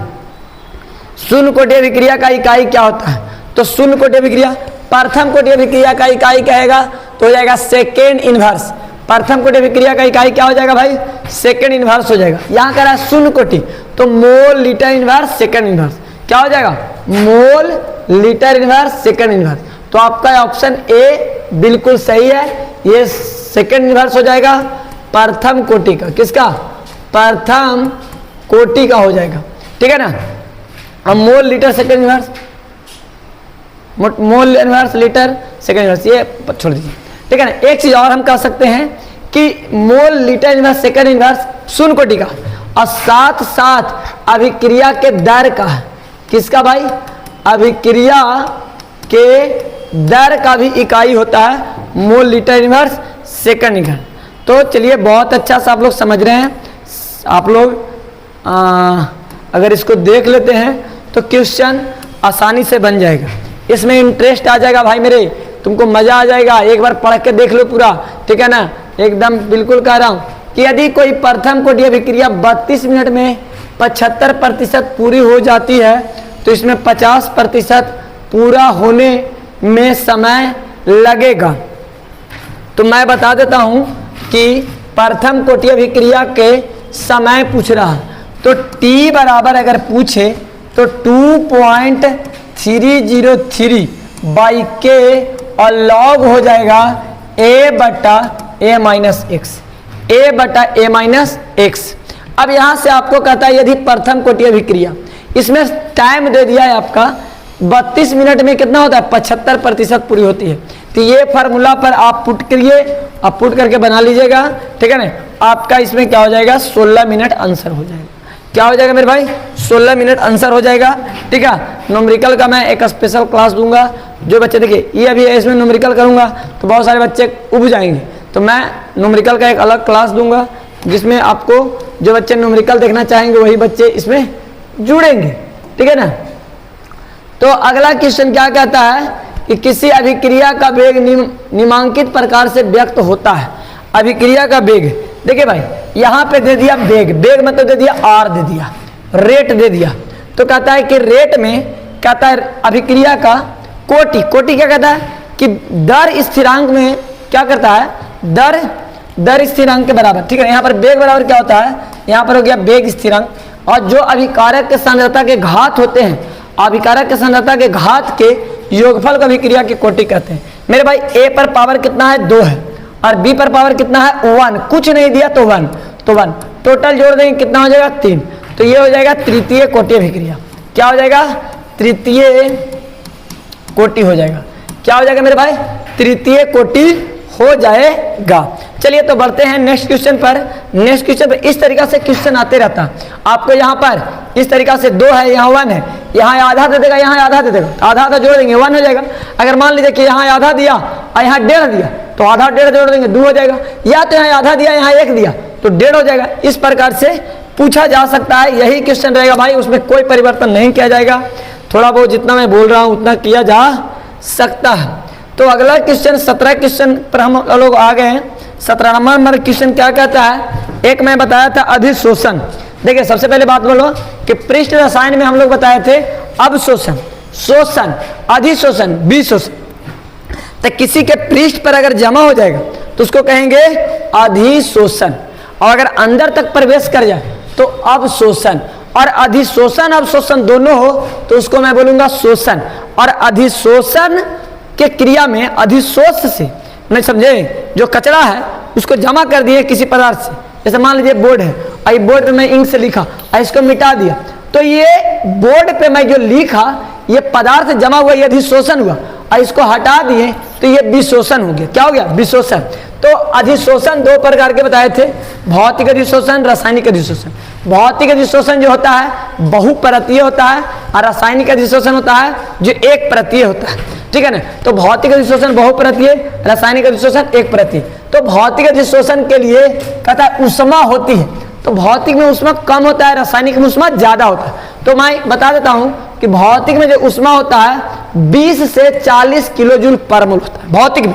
शून्य कोटि अभिक्रिया का इकाई क्या होता है। तो शून्य कोटि अभिक्रिया, प्रथम कोटि अभिक्रिया का इकाई कहेगा तो हो जाएगा सेकेंड इनवर्स। प्रथम कोटि अभिक्रिया का इकाई क्या हो जाएगा भाई, सेकेंड इनवर्स हो जाएगा। यहाँ कह रहा है शून्य कोटि, तो mole litre inverse second inverse क्या हो जाएगा, mole litre inverse second inverse. तो आपका ऑप्शन ए बिल्कुल सही है, ये सेकंड इनवर्स हो जाएगा प्रथम कोटि का। किसका? प्रथम कोटि का हो जाएगा, ठीक है ना। अब mole litre second inverse, mole inverse litre second inverse, ये छोड़ दीजिए, ठीक है ना। एक चीज और हम कह सकते हैं कि mole litre inverse second inverse शून्य कोटि का, और साथ साथ अभिक्रिया के दर का। किसका भाई? अभिक्रिया के दर का भी इकाई होता है mole litre inverse second inverse. तो चलिए, बहुत अच्छा सा आप लोग समझ रहे हैं। आप लोग अगर इसको देख लेते हैं तो क्वेश्चन आसानी से बन जाएगा, इसमें इंटरेस्ट आ जाएगा भाई मेरे, तुमको मजा आ जाएगा। एक बार पढ़ के देख लो पूरा, ठीक है ना। एकदम बिल्कुल कह रहा हूं कि यदि कोई प्रथम कोटि अभिक्रिया 32 मिनट में 75% पूरी हो जाती है तो इसमें 50% पूरा होने में समय लगेगा। तो मैं बता देता हूं कि प्रथम कोटि अभिक्रिया के समय पूछ रहा, तो t बराबर अगर पूछे तो 2.303 बाई के और लॉग हो जाएगा a बटा a माइनस एक्स, a बटा a माइनस एक्स। अब यहां से आपको कहता है यदि प्रथम कोटि अभिक्रिया, इसमें टाइम दे दिया है आपका 32 मिनट में कितना होता है? 75% पूरी होती है। तो ये फार्मूला पर आप पुट करिए, आप पुट करके बना लीजिएगा, ठीक है ना। आपका इसमें क्या हो जाएगा? 16 मिनट आंसर हो जाएगा। क्या हो जाएगा मेरे भाई? 16 मिनट आंसर हो जाएगा, ठीक है। न्यूमेरिकल का मैं एक स्पेशल क्लास दूंगा, जो बच्चे देखिए ये अभी इसमें न्यूमेरिकल करूंगा तो बहुत सारे बच्चे उब जाएंगे, तो मैं न्यूमेरिकल का एक अलग क्लास दूंगा जिसमें आपको जो बच्चे न्यूमेरिकल देखना चाहेंगे वही बच्चे इसमें जुड़ेंगे, ठीक है ना। तो अगला क्वेश्चन क्या कहता है कि किसी अभिक्रिया का वेग निम्नांकित प्रकार से व्यक्त होता है। अभिक्रिया का वेग, देखिए भाई यहां पे दे दिया वेग, वेग मतलब दे दिया आर, दे दिया रेट, दे दिया। तो कहता है कि रेट में कहता है अभिक्रिया का कोटि, कोटि क्या कहता है कि दर स्थिरांक में क्या करता है? दर स्थिरांक के बराबर, ठीक है। यहाँ पर वेग बराबर क्या होता है? यहाँ पर हो गया वेग स्थिरांक, और जो अभिकारक के सांद्रता के घात होते हैं, अभिकारक के सांद्रता के घात के योगफल को अभिक्रिया की कोटि कहते हैं। मेरे भाई a पर पावर कितना है? 2 है, और b पर पावर कितना है? 1, कुछ नहीं दिया तो 1, तो 1 टोटल जोड़ देंगे कितना हो जाएगा? 3। तो ये हो जाएगा तृतीय कोटि अभिक्रिया। क्या हो जाएगा? तृतीय कोटि हो जाएगा। क्या हो जाएगा मेरे भाई? तृतीय कोटि हो जाएगा। चलिए तो बढ़ते हैं नेक्स्ट क्वेश्चन पर। नेक्स्ट क्वेश्चन पर इस तरीका से क्वेश्चन आते रहता है आपको। यहाँ पर इस तरीका से 2 है, यहाँ 1 है, यहाँ आधा दे देगा, यहाँ आधा दे देगा, आधा आधा जोड़ देंगे 1 हो जाएगा। अगर मान लीजिए कि यहाँ आधा दिया और यहाँ 1.5 दिया तो आधा 1.5 जोड़ देंगे 2 हो जाएगा, या तो यहाँ आधा दिया यहाँ 1 दिया तो 1.5 हो जाएगा। इस प्रकार से पूछा जा सकता है, यही क्वेश्चन रहेगा भाई, उसमें कोई परिवर्तन नहीं किया जाएगा। थोड़ा बहुत जितना मैं बोल रहा हूँ उतना किया जा सकता है। तो अगला क्वेश्चन 17 क्वेश्चन पर हम लोग आ गए हैं। 17 नंबर क्वेश्चन क्या कहता है? एक मैं बताया था अधिशोषण। देखिए सबसे पहले बात बोलो कि पृष्ठ रसायन में हम लोग बताए थे अवशोषण, शोषण, अधिशोषण, विशोषण। तो किसी के पृष्ठ पर अगर जमा हो जाएगा तो उसको कहेंगे अधिशोषण, और अगर अंदर तक प्रवेश कर जाए तो अवशोषण। और अधिशोषण अवशोषण दोनों हो तो उसको मैं बोलूंगा शोषण। और अधिशोषण के क्रिया में अधिशोष से नहीं समझे, जो कचरा है उसको जमा कर दिए किसी पदार्थ से, जैसे मान लीजिए बोर्ड है और बोर्ड पे मैं इंक से लिखा और इसको मिटा दिया, तो ये बोर्ड पे मैं जो लिखा ये पदार्थ जमा हुआ, ये अधिशोषण हुआ, और इसको हटा दिए तो ये विशोषण हो गया। क्या हो गया? विशोषण। तो अधिशोषण 2 प्रकार के बताए थे, भौतिक अधिशोषण, रासायनिक अधिशोषण। भौतिक अधिशोषण जो होता है बहुपरतीय होता है, और रासायनिक अधिशोषण होता है जो एक परतीय होता है, ठीक है ना। तो भौतिक अधिशोषण बहुपरतीय, रासायनिक अधिशोषण एक परतीय। तो भौतिक अधिशोषण के लिए कहता है उष्मा होती है, तो भौतिक में उष्मा कम होता है, रासायनिक में उष्मा ज्यादा होता है। तो मैं बता देता हूं कि भौतिक में जो उष्मा होता है 20 से 40 किलो जूल पर मोल होता है भौतिक में।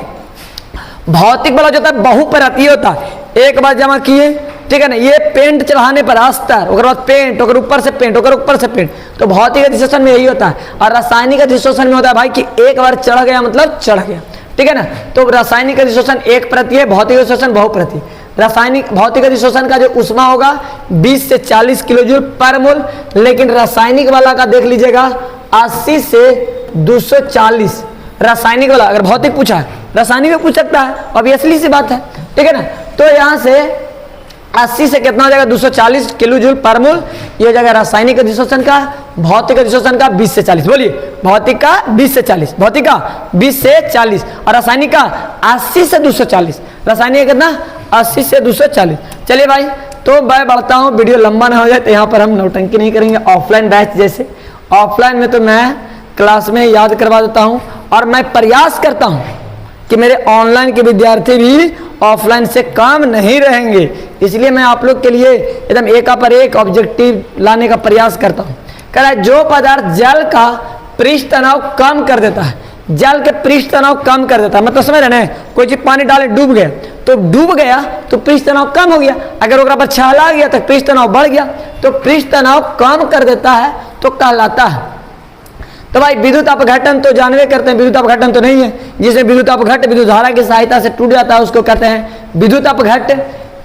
भौतिक वाला जो होता है बहुपरतीय होता है, एक बार जमा किए, ठीक है ना। ये पेंट चढ़ाने पर अस्तर, उसके बाद पेंट, और ऊपर से पेंट, और ऊपर से पेंट। तो भौतिक अधिशोषण में यही होता है। और रासायनिक अधिशोषण में होता है भाई कि एक बार चढ़ गया मतलब चढ़ गया, ठीक है ना। तो रासायनिक अधिशोषण एक परतीय, भौतिक अधिशोषण बहुपरतीय। रासायनिक भौतिक अधिशोषण का जो उष्मा होगा 20 से 40 किलो जूल पर मोल, लेकिन रासायनिक वाला का देख लीजिएगा 80 से 240 रासायनिक वाला, अगर भौतिक पूछा है रासायनिक में पूछ सकता है, ऑब्वियसली सी बात है, ठीक है ना। तो यहाँ से 80 से कितना हो जाएगा 240 किलो जूल पर मोल, ये हो जाएगा रासायनिक अधिशोषण का। भौतिक अधिशोषण का 20 से 40, बोलिए भौतिक का 20 से 40, भौतिक का 20 से 40 और रासायनिक का 80 से 240, रासायनिक कितना 80 से 240। चलिए भाई, तो मैं बढ़ता हूँ, वीडियो लंबा ना हो जाए, तो यहाँ पर हम नौटंकी नहीं करेंगे। ऑफलाइन बैच जैसे, ऑफलाइन में तो मैं क्लास में याद करवा देता हूँ और मैं प्रयास करता हूँ कि मेरे ऑनलाइन के विद्यार्थी भी ऑफलाइन से काम नहीं रहेंगे, इसलिए मैं आप लोग के लिए एकदम एक पर एक ऑब्जेक्टिव लाने का प्रयास करता हूँ। कह रहा है जो पदार्थ जल का पृष्ठ तनाव कम कर देता है, जल के पृष्ठ तनाव कम कर देता है, मतलब समझ रहे हैं, कोई चीज पानी डाले डूब गया, तो डूब गया तो पृष्ठ तनाव कम हो गया, अगर ओकरा पर छाला गया तो पृष्ठ तनाव बढ़ गया, तो पृष्ठ तनाव कम कर देता है तो कहलाता है। तो भाई विद्युत अपघटन तो जानवे करते हैं, विद्युत अपघटन तो नहीं है, जिसमें विद्युत अपघट विद्युत धारा की सहायता से टूट जाता है उसको कहते हैं विद्युत अपघट।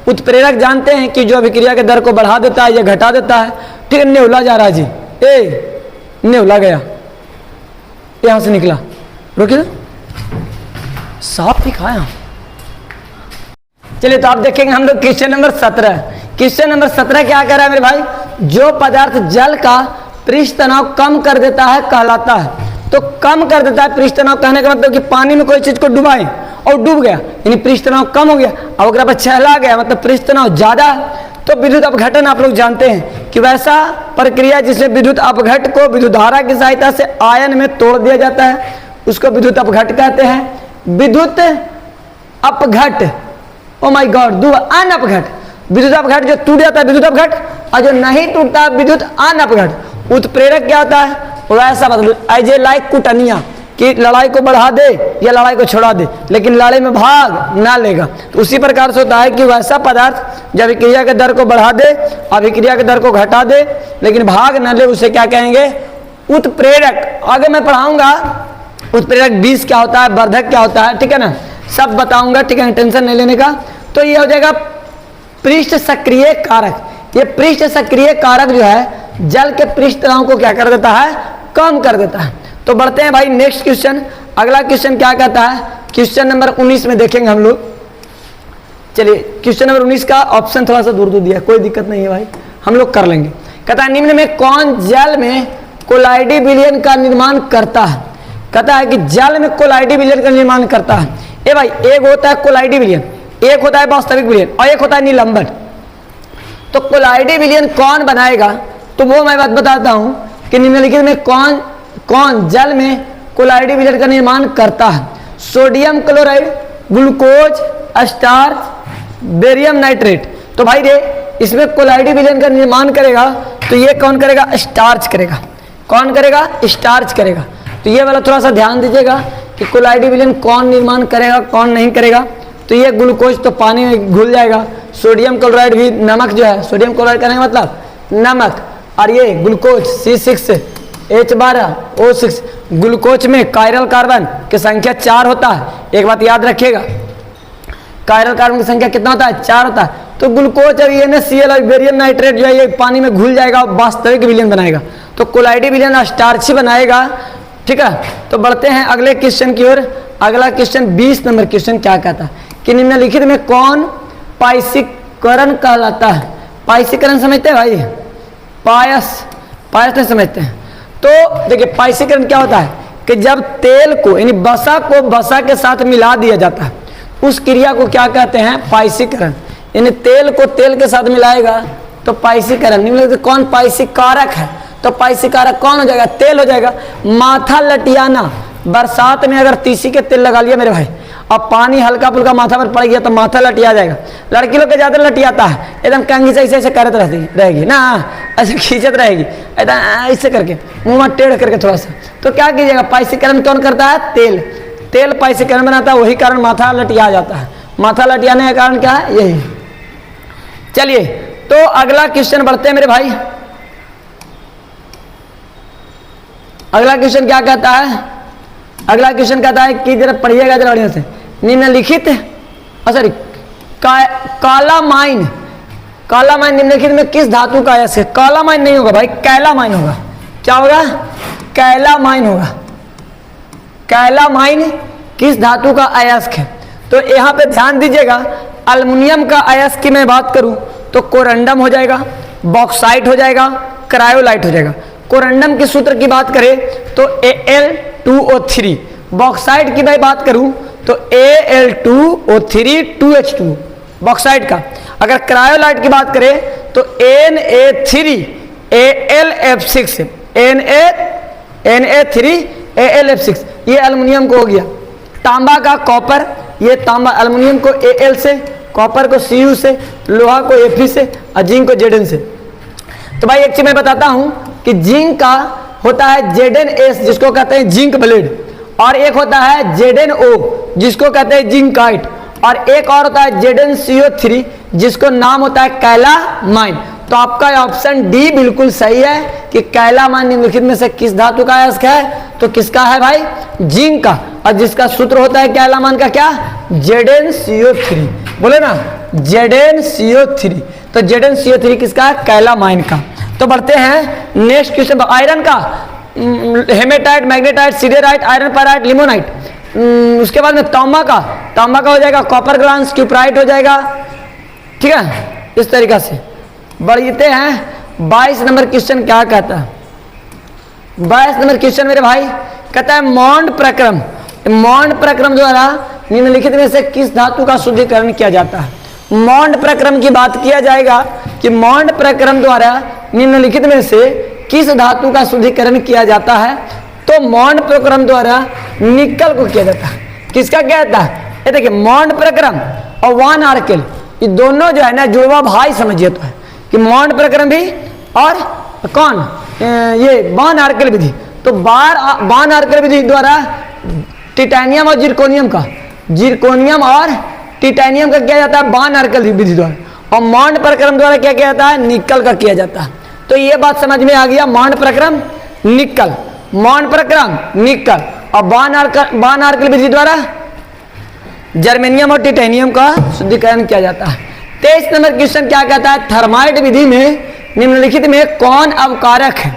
उत्प्रेरक जानते हैं कि जो अभिक्रिया के दर को बढ़ा देता है या घटा देता है, ठीक है। नेवला जा रहा है जी, नेवला गया, यहां से निकला, रोकिए साफ दिखाया। चलिए, तो आप देखेंगे हम लोग क्वेश्चन नंबर 17। क्वेश्चन नंबर 17 क्या कह रहा है मेरे भाई, जो पदार्थ जल का पृष्ठ तनाव कम कर देता है कहलाता है। तो कम कर देता है पृष्ठ तनाव, कहने का मतलब कि पानी में कोई चीज को डुबाए और डूब गया, यानी पृष्ठ तनाव कम हो गया, अब अगर पर छहला गया मतलब पृष्ठ तनाव ज्यादा। तो विद्युत अपघटन आप लोग जानते हैं कि वैसा प्रक्रिया जिसमें विद्युत अपघट को विद्युत धारा की सहायता से आयन में तोड़ दिया जाता है, उसको विद्युत अपघट कहते हैं। विद्युत अपघट, ओ माय गॉड, अनअपघट, विद्युत अपघट जो टूट जाता है विद्युत अपघट, और जो नहीं टूटता विद्युत अनअपघट। उत्प्रेरक क्या होता है, वैसा मतलब एज ए लाइक कुटनिया, कि लड़ाई को बढ़ा दे या लड़ाई को छोड़ा दे, लेकिन लड़ाई में भाग ना लेगा। तो उसी प्रकार से होता है कि वैसा पदार्थ जब अभिक्रिया के दर को बढ़ा दे, अभिक्रिया के दर को घटा दे, लेकिन भाग न ले, उसे क्या कहेंगे, उत्प्रेरक। आगे मैं पढ़ाऊंगा उत्प्रेरक 20 क्या होता है, वर्धक क्या होता है, ठीक है ना, सब बताऊंगा, ठीक है, टेंशन नहीं लेने का। तो ये हो जाएगा पृष्ठ सक्रिय कारक। ये पृष्ठ सक्रिय कारक जो है जल के पृष्ठ तनाव को क्या कर देता है, कम कर देता है। तो बढ़ते हैं भाई नेक्स्ट क्वेश्चन। अगला क्वेश्चन क्या कहता है, क्वेश्चन नंबर 19 में देखेंगे हम लोग। चलिए, क्वेश्चन नंबर 19 का ऑप्शन थोड़ा सा दूर दिया, कोई दिक्कत नहीं है भाई, हम लोग कर लेंगे। कहता है निम्न में कौन जल में कोलाइडी विलयन का निर्माण करता है। कहता है कि जल में कोलाइडी विलयन का निर्माण करता है। ए भाई, एक होता है कोलाइडी विलयन, एक होता है वास्तविक विलयन और एक होता है निलंबन। तो कोलाइडी विलयन कौन बनाएगा, तो वो मैं बात बताता हूं कि निम्नलिखित में कौन जल में कोलाइडी विलयन का निर्माण करता है। Sodium chloride, glucose, starch, barium nitrate. तो भाई रे, इसमें कोलाइडी विलयन का निर्माण करेगा तो ये कौन करेगा, स्टार्च करेगा। कौन करेगा, स्टार्च करेगा। तो ये वाला थोड़ा सा ध्यान दीजिएगा कि कोलाइडी विलयन कौन निर्माण करेगा कौन नहीं करेगा। तो ये ग्लूकोज तो पानी में घुल जाएगा, सोडियम क्लोराइड भी नमक जो है, सोडियम क्लोराइड करने का मतलब नमक, और ये ग्लूकोज C6H12O6, ग्लूकोज में कायरल कार्बन की संख्या 4 होता है। एक बात याद रखिएगा, कायरल कार्बन की संख्या कितना होता है, 4 होता है। तो ग्लूकोज और NaCl और बेरियम नाइट्रेट जो है ये पानी में घुल जाएगा और वास्तविक विलयन बनाएगा। तो कोलाइडी विलयन स्टार्च बनाएगा, ठीक है। तो बढ़ते हैं अगले क्वेश्चन की ओर। अगला क्वेश्चन 20 नंबर क्वेश्चन क्या कहता है कि निम्नलिखित में कौन पायसीकरण कहलाता है। पायसीकरण समझते हैं भाई, पायस नहीं समझते हैं। तो देखिए पायसीकरण क्या होता है कि जब तेल को यानी वसा को वसा के साथ मिला दिया जाता है, उस क्रिया को क्या कहते हैं, पायसीकरण। यानी तेल को तेल के साथ मिलाएगा तो पायसीकरण। निम्नलिखित कौन पायसीकारक है, तो पायसीकारक कौन हो जाएगा, तेल हो जाएगा। माथा लटियाना, बरसात में अगर तीसी के तेल लगा लिया मेरे भाई, अब पानी हल्का फुल्का माथा पर पड़ गया तो माथा लटिया जाएगा। लड़की लोग के ज्यादा लटियाता है, एकदम कंघी से ऐसे करत रहेगी ना, ऐसे खींचत रहेगी एकदम ऐसे करके, मुंह में टेढ़ करके थोड़ा सा। तो क्या कीजिएगा, पायसीकरण कौन करता है, तेल पायसीकरण बनाता है, वही कारण माथा लटिया जाता है। माथा लटियाने का कारण क्या है, यही। चलिए, तो अगला क्वेश्चन बढ़ते हैं मेरे भाई। अगला क्वेश्चन क्या कहता है, अगला क्वेश्चन कहता है कि जरा पढ़िएगा जरा बढ़िया से। निम्नलिखित सॉरी कालामाइन निम्नलिखित में किस धातु का अयस्क है। कालामाइन नहीं होगा भाई, कैलामाइन होगा। क्या होगा, कैलामाइन होगा। कैलामाइन किस धातु का अयस्क है? तो यहाँ पे ध्यान दीजिएगा, अल्युमिनियम का अयस्क की मैं बात करूं तो कोरंडम हो जाएगा, बॉक्साइट हो जाएगा, क्रायोलाइट हो जाएगा। कोरंडम के सूत्र की बात करें तो Al2O3, बॉक्साइट की मैं बात करूं तो Al2O3 2H2 बॉक्साइट का। अगर क्रायोलाइट की बात करें तो Na3AlF6 Na3AlF6, ये अल्युमिनियम को हो गया। तांबा का कॉपर, ये तांबा अल्युमिनियम को Al से, कॉपर को Cu से, लोहा को Fe से और जिंक को Zn से। तो भाई एक चीज मैं बताता हूं कि जिंक का होता है Zns जिसको कहते हैं जिंक ब्लेड, और एक होता है ZnO जिसको कहते हैं जिंकाइट, और एक और होता है ZnCO3 जिसको नाम होता है कैलामाइन। तो आपका ऑप्शन डी बिल्कुल सही है कि कैलामाइन निम्नलिखित में से किस धातु का अयस्क है? तो किसका है भाई? जिंक का, और जिसका सूत्र होता है कैलामाइन का क्या? ZnCO3, बोले ना ZnCO3। तो ZnCO3 किसका है? कैलामाइन का। तो बढ़ते हैं नेक्स्ट क्वेश्चन, आयरन का hematite, magnetite, siderite, iron pyrite, limonite. उसके बाद में तांबा का हो जाएगा कॉपर ग्लांस, क्यूपराइट हो जाएगा, ठीक है। इस तरीका से बढ़ते हैं 22 नंबर क्वेश्चन क्या कहता है? 22 नंबर क्वेश्चन मेरे भाई कहता है मॉन्ड प्रक्रम, मॉन्ड प्रक्रम द्वारा निम्नलिखित में से किस धातु का शुद्धिकरण किया जाता है? मॉन्ड प्रक्रम की बात किया जाएगा कि मॉन्ड प्रक्रम द्वारा निम्नलिखित में से किस धातु का शुद्धिकरण किया जाता है? तो मॉन्ड प्रक्रम द्वारा निकल को किया जाता है। किसका क्या जाता है? ये देखिए मॉन्ड प्रक्रम और वान आर्केल, ये दोनों जो है ना जुड़वा भाई समझिए तो है कि मॉन्ड प्रक्रम भी और कौन ये बान आर्केल विधि। तो बान आर्केल विधि द्वारा टिटेनियम और जिरकोनियम का, जिरकोनियम और टिटेनियम का किया जाता है बान आर्केल विधि द्वारा, और मॉन्ड प्रक्रम द्वारा क्या किया जाता है? निकल का किया जाता है। तो ये बात समझ में आ गया, मॉन्ड प्रक्रम निकल, मॉन्ड प्रक्रम निकल, और बान आर्केल विधि द्वारा जर्मेनियम और टिटेनियम का शुद्धिकरण किया जाता है। 23 नंबर क्वेश्चन क्या कहता है? थर्माइट विधि में निम्नलिखित में कौन अवकारक है?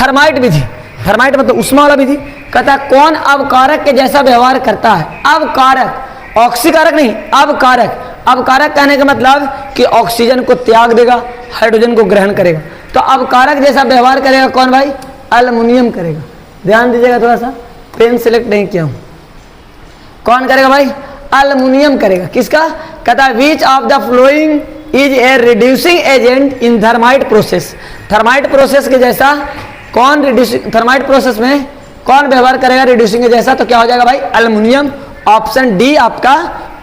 थर्माइट विधि, थर्माइट मतलब उष्मा वाला विधि, कहता है कौन अवकारक के जैसा व्यवहार करता है? अवकारक, ऑक्सीकारक नहीं, अवकारक। अवकारक कहने का मतलब कि ऑक्सीजन को त्याग देगा, हाइड्रोजन को ग्रहण करेगा। तो अवकारक जैसा व्यवहार करेगा कौन भाई? एल्युमिनियम करेगा। ध्यान दीजिएगा, थोड़ा सा पेन सिलेक्ट नहीं किया हूं। कौन करेगा भाई? एल्युमिनियम करेगा। किसका? कहता है which of the following is a reducing agent in thermite process. Thermite process के जैसा कौन रिड्यूसिंग, थर्माइट प्रोसेस में कौन व्यवहार करेगा रिड्यूसिंग के जैसा? तो क्या हो जाएगा भाई? एल्युमिनियम। ऑप्शन डी आपका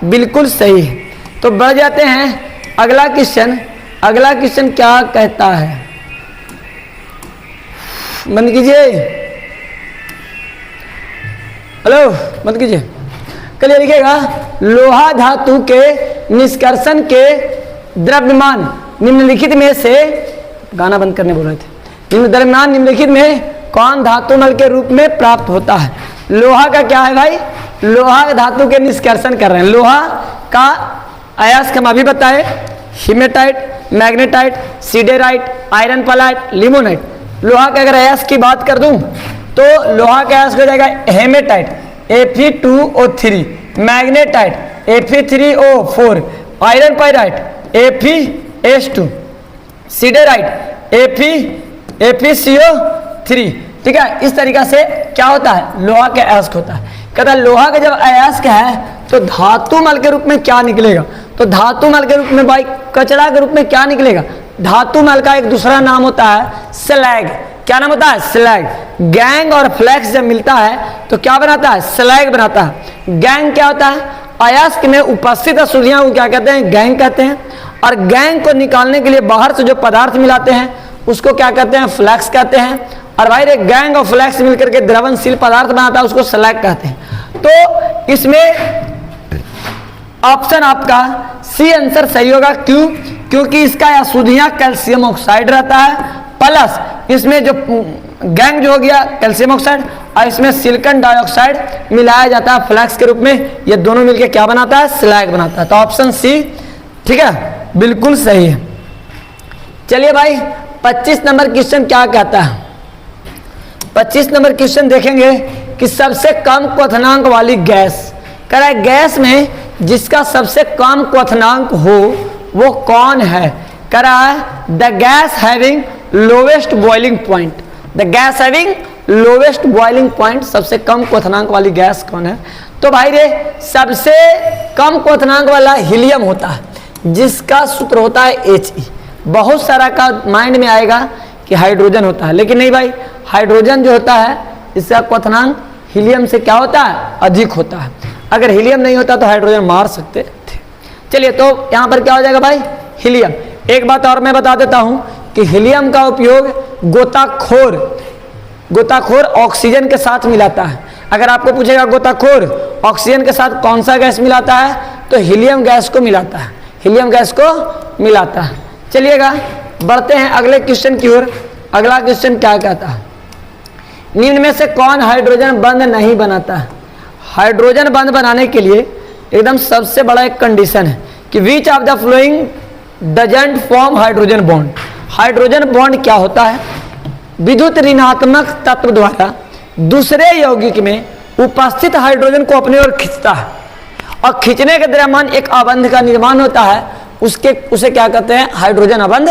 बिल्कुल सही है। तो बढ़ जाते हैं अगला क्वेश्चन। अगला क्वेश्चन क्या कहता है? बंद कीजिए, हेलो बंद कीजिए। कल लिखिएगा लोहा धातु के निष्कर्षण के द्रव्यमान निम्नलिखित में से, गाना बंद करने बोल रहे थे, द्रव्यमान निम्नलिखित में कौन धातु मल के रूप में प्राप्त होता है? लोहा का क्या है भाई? लोहा धातु के निष्कर्षण कर रहे हैं। लोहा का अयस्क हम अभी बताए, hematite, magnetite, siderite, iron pyrite, limonite. लोहा के अगर अयस्क की बात कर दूं तो लोहा का अयस्क हो जाएगा hematite Fe2O3, magnetite Fe3O4, iron pyrite FeS2, siderite FeCO3। ठीक है, इस तरीका से क्या होता है? लोहा के अयस्क होता है। कहता है लोहा का जब अयस्क है तो धातु मल के रूप में क्या निकलेगा? तो धातु मल के रूप में भाई कचरा के रूप में क्या निकलेगा? धातु मल का एक दूसरा नाम होता है स्लैग। क्या नाम होता है? स्लैग। गैंग और फ्लेक्स जब मिलता है तो क्या बनाता है? स्लैग बनाता है। गैंग क्या होता है? अयस्क में उपस्थित अशुद्धियां को क्या कहते हैं? गैंग कहते हैं। और गैंग को निकालने के लिए बाहर से जो पदार्थ मिलाते हैं उसको क्या कहते हैं? फ्लेक्स कहते हैं। और भाई एक गैंग और फ्लेक्स मिलकर के द्रवनशील पदार्थ बनाता है उसको स्लैग कहते हैं। तो इसमें ऑप्शन आपका सी आंसर सही होगा। क्यों? क्योंकि इसका अशुद्धियां कैल्शियम ऑक्साइड रहता है, प्लस इसमें जो गैंग जो हो गया कैल्शियम ऑक्साइड, और इसमें सिलिकॉन डाइऑक्साइड मिलाया जाता है फ्लेक्स के रूप में। ये दोनों मिलकर क्या बनाता है? स्लैग बनाता है। तो ऑप्शन सी ठीक है बिल्कुल सही है। चलिए भाई 25 नंबर क्वेश्चन क्या कहता है? 25 नंबर क्वेश्चन देखेंगे कि कि सबसे कम क्वथनांक वाली गैस, कह रहा है गैस में जिसका सबसे कम क्वथनांक हो वो कौन है। कह रहा है the gas having lowest boiling point, the gas having lowest boiling point, सबसे कम क्वथनांक वाली गैस कौन है। तो भाई रे सबसे कम क्वथनांक वाला हीलियम होता है जिसका सूत्र होता है He। बहुत सारा का माइंड में आएगा कि हाइड्रोजन होता है, लेकिन नहीं भाई, हाइड्रोजन जो होता है इसका क्वथनांक हीलियम से क्या होता है, अधिक होता है। अगर हीलियम नहीं होता तो हाइड्रोजन मार सकते थे। चलिए तो यहां पर क्या हो जाएगा भाई, हीलियम। एक बात और मैं बता देता हूं कि हीलियम का उपयोग गोताखोर ऑक्सीजन के साथ मिलाता है। अगर आपको पूछेगा गोताखोर ऑक्सीजन के साथ कौन सा गैस मिलाता है, तो हीलियम गैस को मिलाता है, हीलियम गैस को मिलाता है। चलिएगा बढ़ते हैं अगले क्वेश्चन की ओर। अगला क्वेश्चन क्या कहता है, निम्न में से कौन हाइड्रोजन बंध नहीं बनाता है। हाइड्रोजन बंध बनाने के लिए एकदम सबसे बड़ा एक कंडीशन है कि विच of the flowing doesn't form hydrogen bond. Hydrogen bond क्या होता है, विद्युत ऋणात्मक तत्व द्वारा दूसरे यौगिक में उपस्थित हाइड्रोजन को अपनी ओर खींचता है और खींचने के दरमियान एक अबंध का निर्माण होता है, उसे क्या कहते हैं, हाइड्रोजन अबंध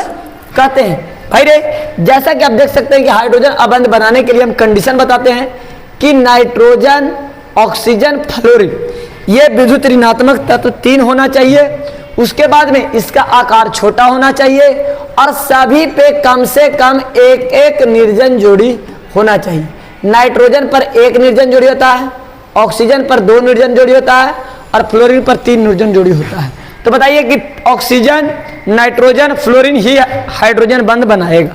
कहते हैं। भाई रे जैसा कि आप देख सकते हैं कि हाइड्रोजन अबंध बनाने के लिए हम कंडीशन बताते हैं कि नाइट्रोजन, ऑक्सीजन, फ्लोरीन, ये विद्युत ऋणात्मक तत्व 3 होना चाहिए। उसके बाद में इसका आकार छोटा होना चाहिए और सभी पे कम से कम एक एक निर्जन जोड़ी होना चाहिए। नाइट्रोजन पर 1 निर्जन जोड़ी होता है, ऑक्सीजन पर 2 निर्जन जोड़ी होता है और फ्लोरीन पर 3 निर्जन जोड़ी होता है। तो बताइए कि ऑक्सीजन, नाइट्रोजन, फ्लोरीन ही हाइड्रोजन बंध बनाएगा।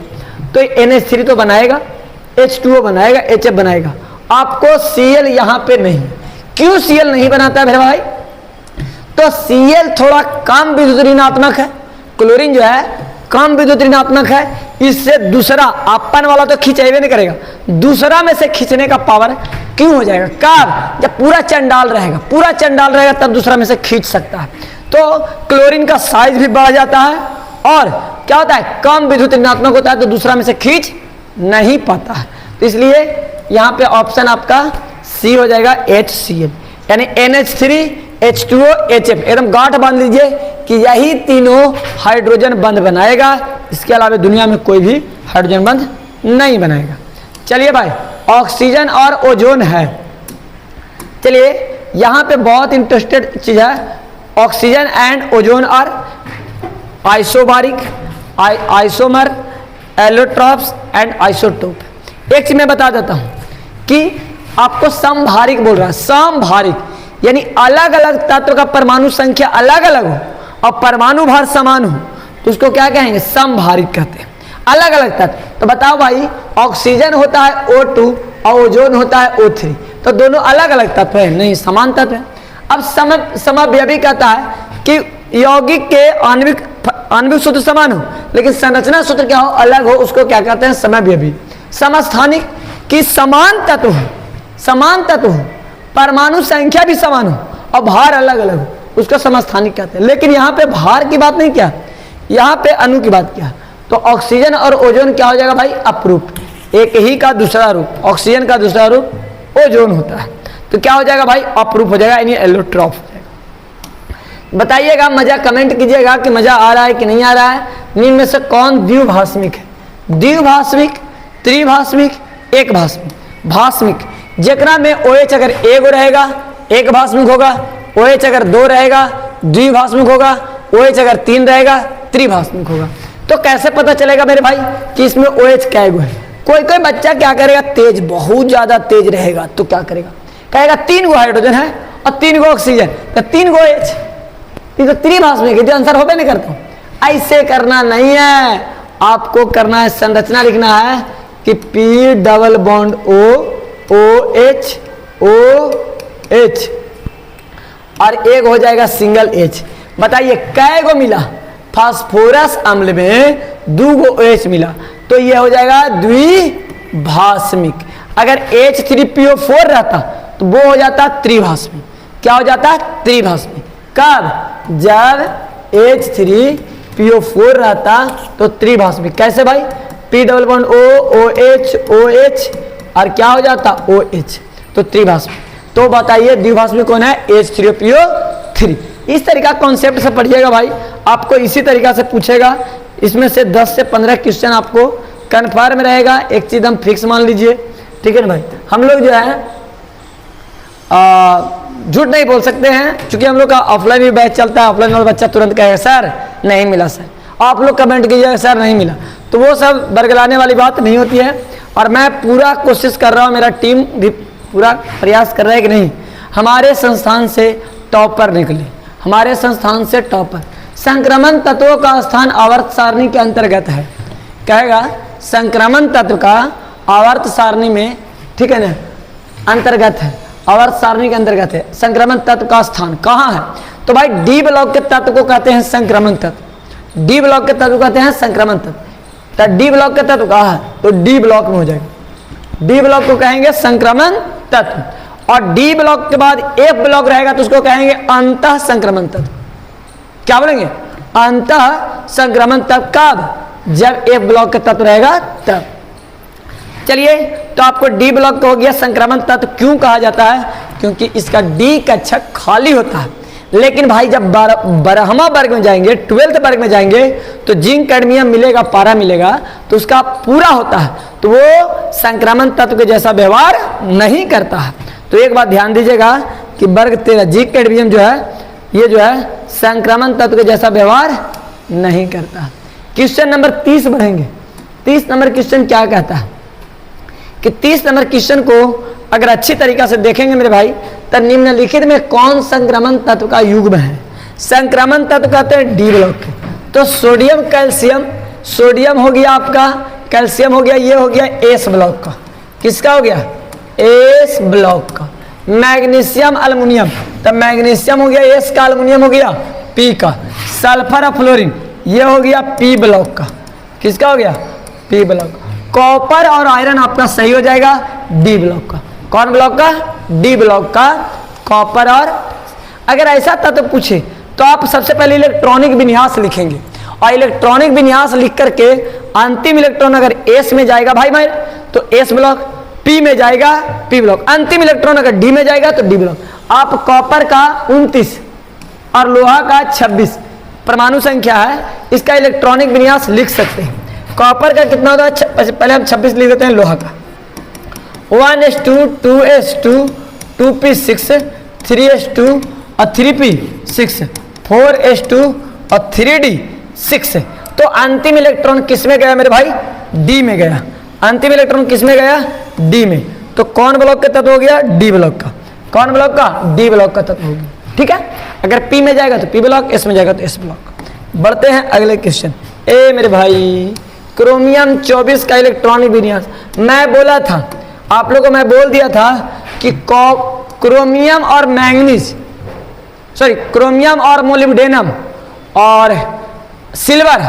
तो NH3 तो बनाएगा, H2O बनाएगा, HF बनाएगा, आपको Cl यहाँ पे नहीं। क्यों Cl नहीं बनाता है मेरे भाई, तो Cl थोड़ा कम विद्युत ऋणात्मक है, क्लोरीन जो है कम विद्युत ऋणात्मक है, इससे दूसरा अपन वाला तो खींचेबे नहीं करेगा, दूसरा में से खींचने का पावर क्यों हो जाएगा, कब, जब पूरा चंडाल रहेगा तब दूसरा में से खींच सकता है। तो क्लोरीन का साइज भी बढ़ जाता है और क्या होता है, कम विद्युत ऋणात्मक होता है तो दूसरा में से खींच नहीं पाता है। तो इसलिए यहाँ पे ऑप्शन आपका सी हो जाएगा, HCl, यानी NH3, H2O, HF। एकदम गांठ बांध लीजिए कि यही तीनों हाइड्रोजन बंध बनाएगा, इसके अलावा दुनिया में कोई भी हाइड्रोजन बंध नहीं बनाएगा। चलिए भाई ऑक्सीजन और ओजोन है। चलिए यहाँ पे बहुत इंटरेस्टेड चीज है, oxygen and ozone are isobaric, isomer, allotropes and isotope. एक चीज मैं बता देता हूं कि आपको समभारिक बोल रहा है, समभारिक यानी अलग अलग तत्व का परमाणु संख्या अलग अलग हो और परमाणु भार समान हो तो उसको क्या कहेंगे, समभारिक कहते हैं, अलग अलग तत्व। तो बताओ भाई ऑक्सीजन होता है O2 और ओजोन होता है O3, तो दोनों अलग अलग तत्व है, नहीं समान तत्व है। अब समव्यवी कहता है कि यौगिक के आणविक सूत्र समान हो लेकिन संरचना सूत्र क्या हो, अलग हो, उसको क्या कहते हैं, समव्यवी। समस्थानिक कि समान तत्व हो, परमाणु संख्या भी समान हो और भार अलग अलग हो, उसको समस्थानिक कहते हैं। लेकिन यहाँ पे भार की बात नहीं किया, यहाँ पे अणु की बात किया। तो ऑक्सीजन और ओजोन क्या हो जाएगा भाई, अपरूप, एक ही का दूसरा रूप, ऑक्सीजन का दूसरा रूप ओजोन होता है, तो क्या हो जाएगा भाई, अपरूप हो जाएगा, यानी एलोट्रॉप हो जाएगा। बताइएगा, मजा कमेंट कीजिएगा कि मजा आ रहा है कि नहीं आ रहा है। निम्न में से कौन द्विभाषमिक है, द्विभाषमिक, त्रिभाषमिक, एक भाषमिक। भाषमिक जेकरा में OH अगर एगो रहेगा एक भाषमिक होगा, OH अगर 2 रहेगा द्विभाषमिक होगा, OH अगर 3 रहेगा त्रिभाषमिक होगा। तो कैसे पता चलेगा मेरे भाई कि इसमें OH कैगो है। कोई कोई बच्चा क्या करेगा, तेज, बहुत ज्यादा तेज रहेगा तो क्या करेगा, कहेगा 3 गो हाइड्रोजन है और 3 गो ऑक्सीजन, तो 3 गो OH, तो त्रिभाषमिक है, आंसर होबे नहीं करता। ऐसे करना नहीं है, आपको करना है, संरचना लिखना है कि P double bond O, OH, OH और एक हो जाएगा सिंगल H। बताइए कै गो मिला, फास्फोरस अम्ल में 2 गो OH मिला, तो ये हो जाएगा द्विभाषमिक। अगर H3PO4 रहता तो वो हो जाता त्रिभाषमिक। क्या हो जाता है, त्रिभाषमिक। कब, जब H3PO4 रहता तो त्रिभाषमिक। कैसे भाई, P double bond O, OH, OH और क्या हो जाता OH, तो त्रिभाष्मी। तो बताइए द्विभाष्मी कौन है? H3PO3। इस तरीका कॉन्सेप्ट से पढ़िएगा भाई, आपको इसी तरीका से पूछेगा। इसमें से 10 से 15 क्वेश्चन आपको कन्फर्म रहेगा, एक चीज हम फिक्स मान लीजिए, ठीक है ना भाई। हम लोग जो है झूठ नहीं बोल सकते हैं, क्योंकि हम लोग का ऑफलाइन भी बैच चलता है। ऑफलाइन वाला बच्चा तुरंत कहेगा सर नहीं मिला, सर आप लोग कमेंट कीजिएगा सर नहीं मिला, तो वो सब बरगलाने वाली बात नहीं होती है। और मैं पूरा कोशिश कर रहा हूँ, मेरा टीम भी पूरा प्रयास कर रहा है कि नहीं हमारे संस्थान से टॉपर निकले, हमारे संस्थान से टॉपर। संक्रमण तत्वों का स्थान आवर्त सारणी के अंतर्गत है, कहेगा संक्रमण तत्व का आवर्त सारणी में, ठीक है ना, अंतर्गत है, आवर्त सारणी के अंतर्गत है। संक्रमण तत्व का स्थान कहाँ है? तो भाई डी ब्लॉक के तत्व को कहते हैं संक्रमण तत्व। डी ब्लॉक के तत्व कहते हैं संक्रमण तत्व। तो डी ब्लॉक के तत्व कहाँ है? तो डी ब्लॉक में हो जाएगा। डी ब्लॉक को कहेंगे संक्रमण तत्व, और डी ब्लॉक के बाद एफ ब्लॉक रहेगा तो उसको कहेंगे अंतः संक्रमण तत्व। क्या बोलेंगे? अंतः संक्रमण तत्व कब? जब एफ ब्लॉक के तत्व रहेगा तब। चलिए, तो आपको डी ब्लॉक हो गया संक्रमण तत्व। क्यों कहा जाता है? क्योंकि इसका डी कक्षक खाली होता है। लेकिन भाई जब 12वां वर्ग में जाएंगे, 12th वर्ग में जाएंगे, तो जिंक कैडमियम मिलेगा, पारा मिलेगा, तो उसका पूरा होता है, तो वो संक्रमण तत्व के जैसा व्यवहार नहीं करता है। तो एक बात ध्यान दीजिएगा कि वर्ग 13 जिंक कैडमियम जो है, ये जो है संक्रमण तत्व के जैसा व्यवहार नहीं करता। क्वेश्चन नंबर 30 बढ़ेंगे। 30 नंबर क्वेश्चन क्या कहता है कि 30 नंबर क्वेश्चन को अगर अच्छी तरीका से देखेंगे मेरे भाई, तो निम्नलिखित में कौन संक्रमण तत्व का युग्म है? संक्रमण तत्व कहते हैं डी ब्लॉक के। तो सोडियम कैल्शियम, सोडियम हो गया आपका, कैल्शियम हो गया, ये हो गया एस ब्लॉक का। किसका हो गया? एस ब्लॉक का। मैग्नीशियम अल्युमिनियम, तो मैग्नीशियम हो गया एस का, अल्युमिनियम हो गया पी का। सल्फर और फ्लोरीन, ये हो गया पी ब्लॉक का। किसका हो गया? पी ब्लॉक का। कॉपर और आयरन आपका सही हो जाएगा डी ब्लॉक का। कौन ब्लॉक का? डी ब्लॉक का कॉपर। और अगर ऐसा तत्व पूछे तो आप सबसे पहले इलेक्ट्रॉनिक विन्यास लिखेंगे, और इलेक्ट्रॉनिक विन्यास लिख करके अंतिम इलेक्ट्रॉन अगर एस में जाएगा भाई भाई तो एस ब्लॉक, पी में जाएगा पी ब्लॉक, अंतिम इलेक्ट्रॉन अगर डी में जाएगा तो डी ब्लॉक। आप कॉपर का 29 और लोहा का 26 परमाणु संख्या है, इसका इलेक्ट्रॉनिक विन्यास लिख सकते हैं। कॉपर का कितना होता है? पहले हम 26 लिख देते हैं। लोहा का 1s2 2s2 2p6 3s2 और 3p6 4s2 और 3d6। तो अंतिम इलेक्ट्रॉन किस में गया मेरे भाई? डी में गया। अंतिम इलेक्ट्रॉन किस में गया? डी में। तो कौन ब्लॉक का तत्व हो गया? डी ब्लॉक का। कौन ब्लॉक का? डी ब्लॉक का तत्व हो गया। ठीक है, अगर पी में जाएगा तो पी ब्लॉक, एस में जाएगा तो एस ब्लॉक। बढ़ते हैं अगले क्वेश्चन। ए मेरे भाई, क्रोमियम 24 का इलेक्ट्रॉनिक विन्यास। मैं बोला था आप लोगों को, मैं बोल दिया था कि क्रोमियम और मैंगनीज, सॉरी क्रोमियम और मोलिब्डेनम और सिल्वर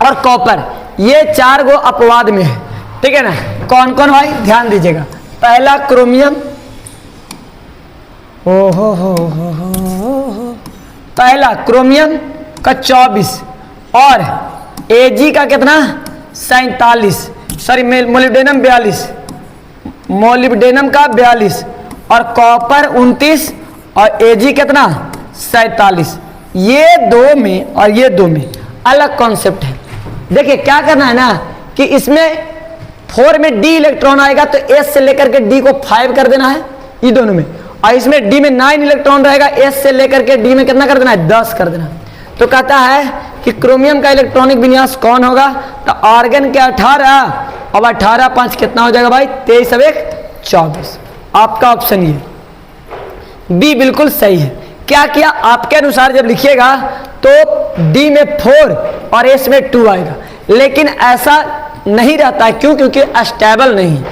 और कॉपर, ये 4 गो अपवाद में है। ठीक है ना? कौन कौन भाई? ध्यान दीजिएगा। पहला क्रोमियम, पहला क्रोमियम का 24 और एजी का कितना? 47, सॉरी मोलिब्डेनम 42, मोलिब्डेनम का 42 और कॉपर 29 और एजी कितना? 47। ये दो में और ये दो में अलग कॉन्सेप्ट है। देखिए क्या करना है ना कि इसमें 4 में डी इलेक्ट्रॉन आएगा तो एस से लेकर के डी को 5 कर देना है, ये दोनों में। और इसमें डी में 9 इलेक्ट्रॉन रहेगा, एस से लेकर के डी में कितना कर देना है? 10 कर देना। तो कहता है कि क्रोमियम का इलेक्ट्रॉनिक विन्यास कौन होगा? तो आर्गन के 18 और 18 5 कितना हो जाएगा भाई? 23 और 1 24। आपका ऑप्शन ये बी बिल्कुल सही है। क्या किया? आपके अनुसार जब लिखिएगा तो डी में 4 और एस में 2 आएगा, लेकिन ऐसा नहीं रहता है। क्यों? क्योंकि अस्टेबल नहीं।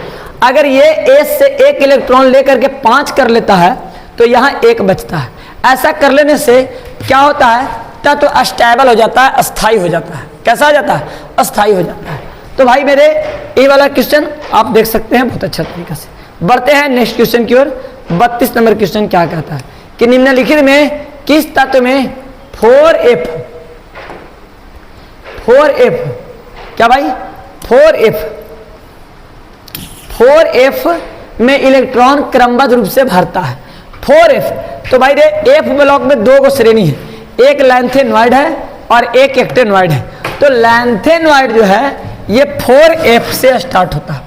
अगर ये एस से 1 इलेक्ट्रॉन लेकर के 5 कर लेता है तो यहाँ 1 बचता है। ऐसा कर लेने से क्या होता है? तो अस्टेबल हो जाता है, अस्थाई हो जाता है। कैसा हो जाता है? अस्थाई हो जाता है। तो भाई मेरे ये वाला क्वेश्चन आप देख सकते हैं बहुत अच्छा तरीके से। बढ़ते हैं नेक्स्ट क्वेश्चन की ओर। 32 नंबर क्वेश्चन क्या कहता है कि निम्नलिखित में किस तत्व में 4f, क्या भाई? 4f में इलेक्ट्रॉन क्रमबद्ध रूप से भरता है। 4f, तो भाई एफ ब्लॉक में दो को श्रेणी है, एक लैंथेनॉइड है और एक एक्टेनॉइड है। तो लैंथेनॉइड जो है ये 4f से स्टार्ट होता है।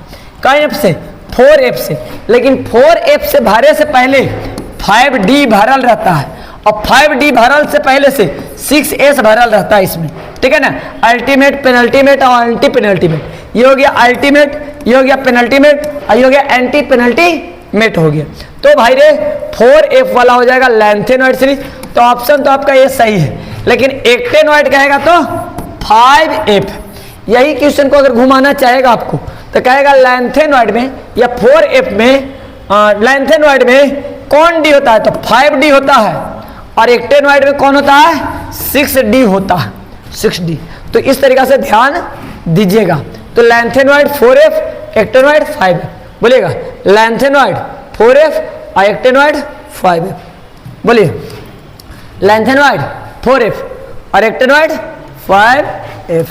कई एफ से? 4f से। लेकिन 4f से भरे से पहले 5d भरल रहता है और 5d भरल से पहले से 6s भरल रहता है इसमें, ठीक है ना। अल्टीमेट, पेनल्टीमेट और एंटी पेनल्टीमेट। ये हो गया अल्टीमेट, ये हो गया पेनल्टीमेट और ये हो गया एंटी पेनल्टीमेट हो गया। तो भाई 4f वाला हो जाएगा लैंथेनॉइड सीरीज। तो ऑप्शन तो आपका ये सही है, लेकिन एक्टेनॉइड कहेगा तो 5f। यही क्वेश्चन को अगर घुमाना चाहेगा आपको तो कहेगा लैंथेनॉइड में या 4f में, लैंथेनॉइड में कौन डी होता है? तो 5d होता है और एक्टेनॉइड में कौन होता है? 6d होता है, 6d। तो इस तरीका से ध्यान दीजिएगा। तो लैंथेनॉइड 4f, एक्टेनॉइड 5f। बोलिएगा लैंथेनॉइड 4f और एक्टेनॉइड 5f। बोलिए लैंथेनॉइड 4f और एक्टेनॉइड 5f।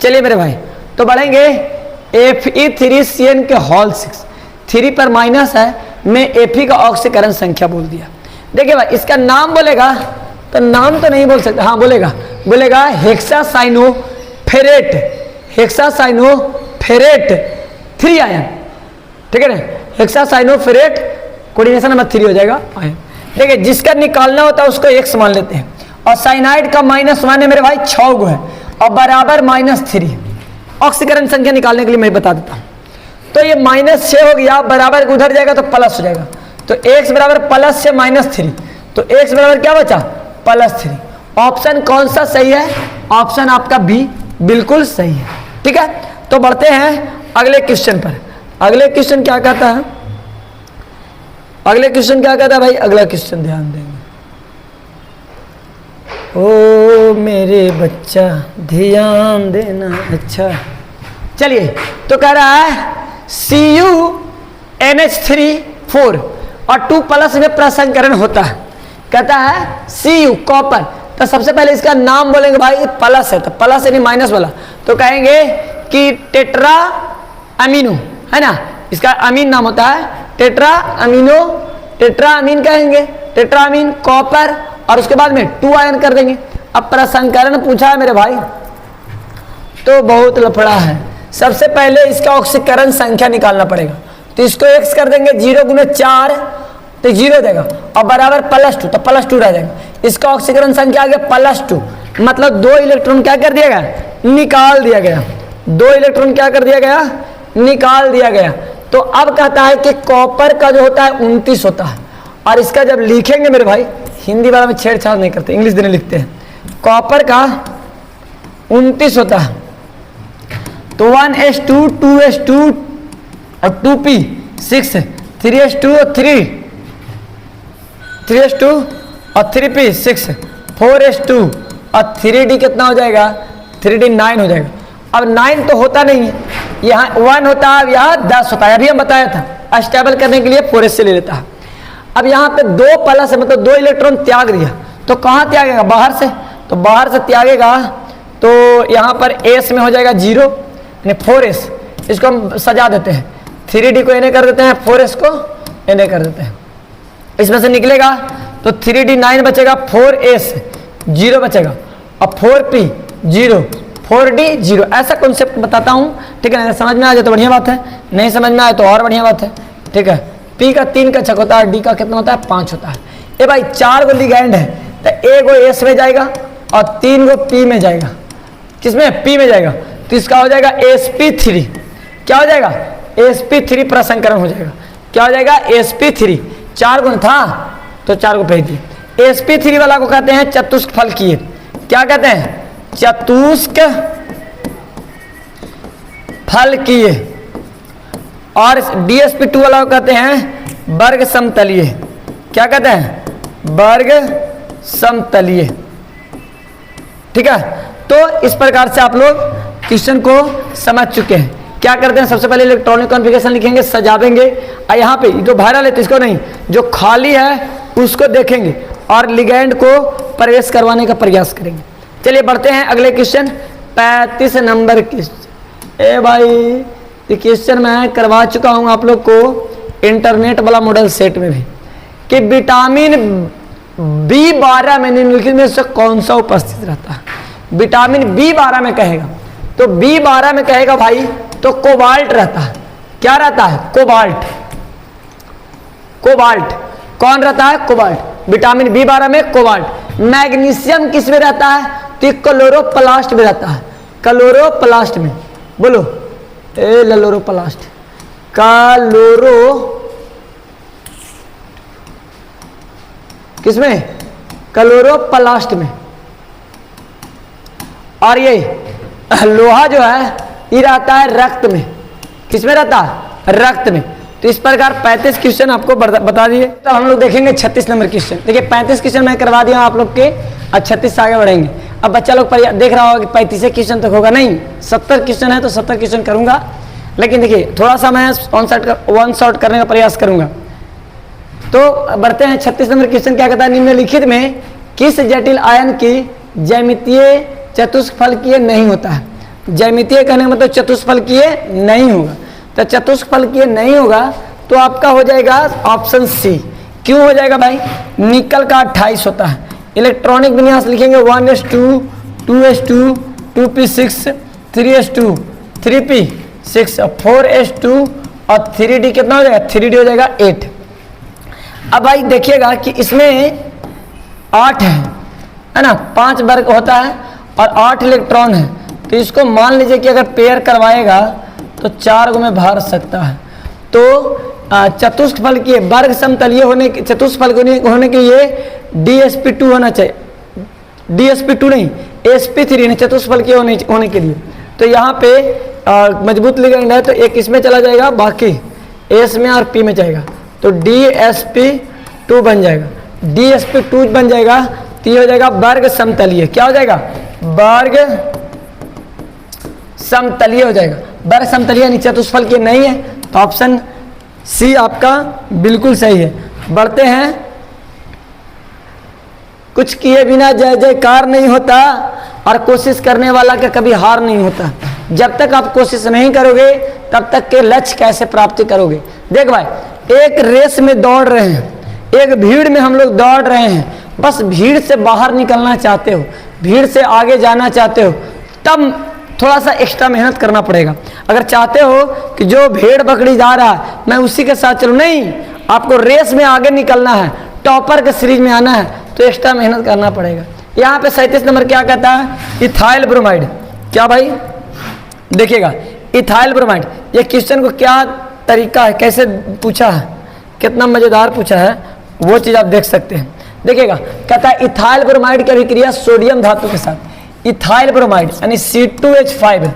चलिए मेरे भाई, तो बढ़ेंगे Fe3CN के होल 6, 3 पर माइनस है, मैं Fe का ऑक्सीकरण संख्या बोल दिया। देखिए भाई, इसका नाम बोलेगा तो नाम तो नहीं बोल सकते, हाँ बोलेगा हेक्सासाइनोफेरेट, हेक्सासाइनोफेरेट 3 आयन, ठीक है ना। हेक्सासाइनोफेरेट कोऑर्डिनेशन नंबर 3 हो जाएगा आयन। देखिए जिसका निकालना होता है उसको x मान लेते हैं, और साइनाइड का -1 है मेरे भाई, 6 गो है और बराबर -3। ऑक्सीकरण संख्या निकालने के लिए मैं बता देता हूँ। तो ये -6 हो गया, बराबर उधर जाएगा तो प्लस हो जाएगा। तो x बराबर प्लस से -3, तो x बराबर क्या बचा? +3। ऑप्शन कौन सा सही है? ऑप्शन आपका बी बिल्कुल सही है, ठीक है। तो बढ़ते हैं अगले क्वेश्चन पर। अगले क्वेश्चन क्या कहता है? अगले क्वेश्चन क्या कहता है भाई? अगला क्वेश्चन ध्यान देंगे। ओ मेरे बच्चा ध्यान देना, अच्छा। चलिए, तो कह रहा है CuNH3 4 और 2+ में प्रसंकरण होता है। कहता है Cu कॉपर, तो सबसे पहले इसका नाम बोलेंगे भाई, प्लस है तो प्लस यानी माइनस वाला, तो कहेंगे कि टेट्रा अमीनो, है ना। इसका अमीन नाम होता है टेट्रा अमीनो, टेट्रा अमीन कहेंगे, टेट्रा अमीन कॉपर, और उसके बाद में 2 आयन कर देंगे। अब प्रसंकरण पूछा है मेरे भाई तो बहुत लफड़ा है। सबसे पहले इसका ऑक्सीकरण संख्या निकालना पड़ेगा, तो इसको x कर देंगे, 0 × 4 तो 0 देगा और बराबर +2, तो +2 रह जाएगा। इसका ऑक्सीकरण संख्या आ गया +2, मतलब 2 इलेक्ट्रॉन क्या कर दिया गया? निकाल दिया गया। 2 इलेक्ट्रॉन क्या कर दिया गया? निकाल दिया गया। तो अब कहता है कि कॉपर का जो होता है 29 होता है, और इसका जब लिखेंगे मेरे भाई, हिंदी वाला में छेड़छाड़ नहीं करते, इंग्लिश देने लिखते हैं। कॉपर का 29 होता है, तो 1s2 2s2 और 2p 6 3s2 और 3s2 और 3p 6 4s2 और 3d कितना हो जाएगा? 3d 9 हो जाएगा। अब 9 तो होता नहीं है, यहाँ 1 होता है, अब यहाँ 10 होता है। अभी हम बताया था स्टेबल करने के लिए 4s से ले लेता है। अब यहाँ पे 2+ है, मतलब 2 इलेक्ट्रॉन त्याग दिया, तो कहाँ त्यागेगा? बाहर से, तो बाहर से त्यागेगा तो यहाँ पर s में हो जाएगा 0 यानी 4s। इसको हम सजा देते हैं, 3d को Na कर देते हैं, 4s को Na कर देते हैं। इसमें से निकलेगा तो 3d 9 बचेगा, 4s 0 बचेगा और 4p 0, 4d 0। ऐसा कॉन्सेप्ट बताता हूँ, ठीक है ना। समझ में आ जाए तो बढ़िया बात है, नहीं समझ में आए तो और बढ़िया बात है, ठीक है। p का 3 का 6 होता है, d का कितना होता है? 5 होता है। ये भाई 4 गो लिगैंड है, तो 1 गो s में जाएगा और 3 गो p में जाएगा। किसमें? p में जाएगा, तो इसका हो जाएगा sp3। क्या हो जाएगा? sp3 प्रसंकरण हो जाएगा। क्या हो जाएगा? sp3। 4 गुण था तो 4 को भेज दिए। sp3 वाला को कहते हैं चतुष्क फलकीय। क्या कहते हैं? चतुष्क फलकीय। और dsp2 वाला को कहते हैं वर्ग समतलीय। क्या कहते हैं? वर्ग समतलीय, ठीक है। तो इस प्रकार से आप लोग क्वेश्चन को समझ चुके हैं। क्या करते हैं? सबसे पहले इलेक्ट्रॉनिक कॉन्फ़िगरेशन लिखेंगे, सजावेंगे, और यहाँ पे जो वायरल है तो इसको नहीं, जो खाली है उसको देखेंगे और लिगैंड को प्रवेश करवाने का प्रयास करेंगे। चलिए बढ़ते हैं अगले क्वेश्चन, 35 नंबर क्वेश्चन। ए भाई, ये क्वेश्चन मैं करवा चुका हूँ आप लोग को इंटरनेट वाला मॉडल सेट में भी कि विटामिन B12 में निम्नलिखित में से कौन सा उपस्थित रहता है। विटामिन B12 में कहेगा तो B12 में कहेगा भाई तो कोबाल्ट रहता है। क्या रहता है? कोबाल्ट। कोबाल्ट कौन रहता है? कोबाल्ट। विटामिन B12 में कोबाल्ट। मैग्नीशियम किस में रहता है? तो क्लोरोप्लास्ट में रहता है। क्लोरोप्लास्ट में, बोलो क्लोरोप्लास्ट, किसमें? क्लोरोप्लास्ट में। और ये लोहा जो है ये रहता है रक्त में। किसमें रहता है? रक्त में। तो इस प्रकार 35 क्वेश्चन आपको बता दिए। तो हम लोग देखेंगे 36 नंबर क्वेश्चन। देखिए 35 क्वेश्चन मैं करवा दिया आप लोग के, और 36 से आगे बढ़ेंगे। अब बच्चा लोग देख रहा होगा कि 35 क्वेश्चन तक होगा, नहीं 70 क्वेश्चन है तो 70 क्वेश्चन करूंगा। लेकिन देखिए थोड़ा सा मैं वन शॉट करने का प्रयास करूंगा। तो बढ़ते हैं 36 नंबर क्वेश्चन। क्या कहता है? निम्नलिखित में किस जटिल आयन की ज्यामितीय चतुष्फलकीय नहीं होता है? ज्यामितीय कहने का मतलब चतुष्फलकीय नहीं होगा। तो चतुष्फलकीय नहीं होगा तो आपका हो जाएगा ऑप्शन सी। क्यों हो जाएगा भाई? निकल का 28 होता है। इलेक्ट्रॉनिक विन्यास लिखेंगे 1s2 2s2 2p6 3s2 3p6 4s2 और 3d कितना हो जाएगा? 3d हो जाएगा 8। अब भाई देखिएगा कि इसमें 8 है ना, 5 वर्ग होता है और 8 इलेक्ट्रॉन है। तो इसको मान लीजिए कि अगर पेयर करवाएगा तो 4 को में भर सकता है। तो चतुष्फलकीय वर्ग समतलीय होने चतुष्फल होने के लिए DsP2 होना चाहिए। DsP2 नहीं, sp3 नहीं, चतुष्फलकीय होने के लिए। तो यहाँ पे मजबूत लिगेंड है तो एक इसमें चला जाएगा, बाकी S में और P में जाएगा। तो DsP2 बन जाएगा, DsP2 बन जाएगा। तो ये हो जाएगा वर्ग समतलीय। क्या हो जाएगा? वर्ग समतलीय हो जाएगा। वर्ग समतलीय यानी चतुष्फलकीय नहीं है। तो ऑप्शन सी आपका बिल्कुल सही है। बढ़ते हैं। कुछ किए बिना जय जयकार नहीं होता और कोशिश करने वाला का कभी हार नहीं होता। जब तक आप कोशिश नहीं करोगे तब तक के लक्ष्य कैसे प्राप्ति करोगे? देख भाई, एक रेस में दौड़ रहे हैं, एक भीड़ में हम लोग दौड़ रहे हैं, बस भीड़ से बाहर निकलना चाहते हो, भीड़ से आगे जाना चाहते हो, तब थोड़ा सा एक्स्ट्रा मेहनत करना पड़ेगा। अगर चाहते हो कि जो भेड़ बकरी जा रहा है मैं उसी के साथ चलूं, नहीं, आपको रेस में आगे निकलना है, टॉपर के सीरीज में आना है, तो एक्स्ट्रा मेहनत करना पड़ेगा। यहाँ पे 37 नंबर क्या कहता है? Ethyl bromide. क्या भाई? देखिएगा इथाइल ब्रोमाइड, ये क्वेश्चन को क्या तरीका है, कैसे पूछा है, कितना मजेदार पूछा है, वो चीज आप देख सकते हैं। देखिएगा कहता है इथाइल ब्रोमाइड की अभिक्रिया सोडियम धातु के साथ, इथाइल ब्रोमाइड यानी C2H5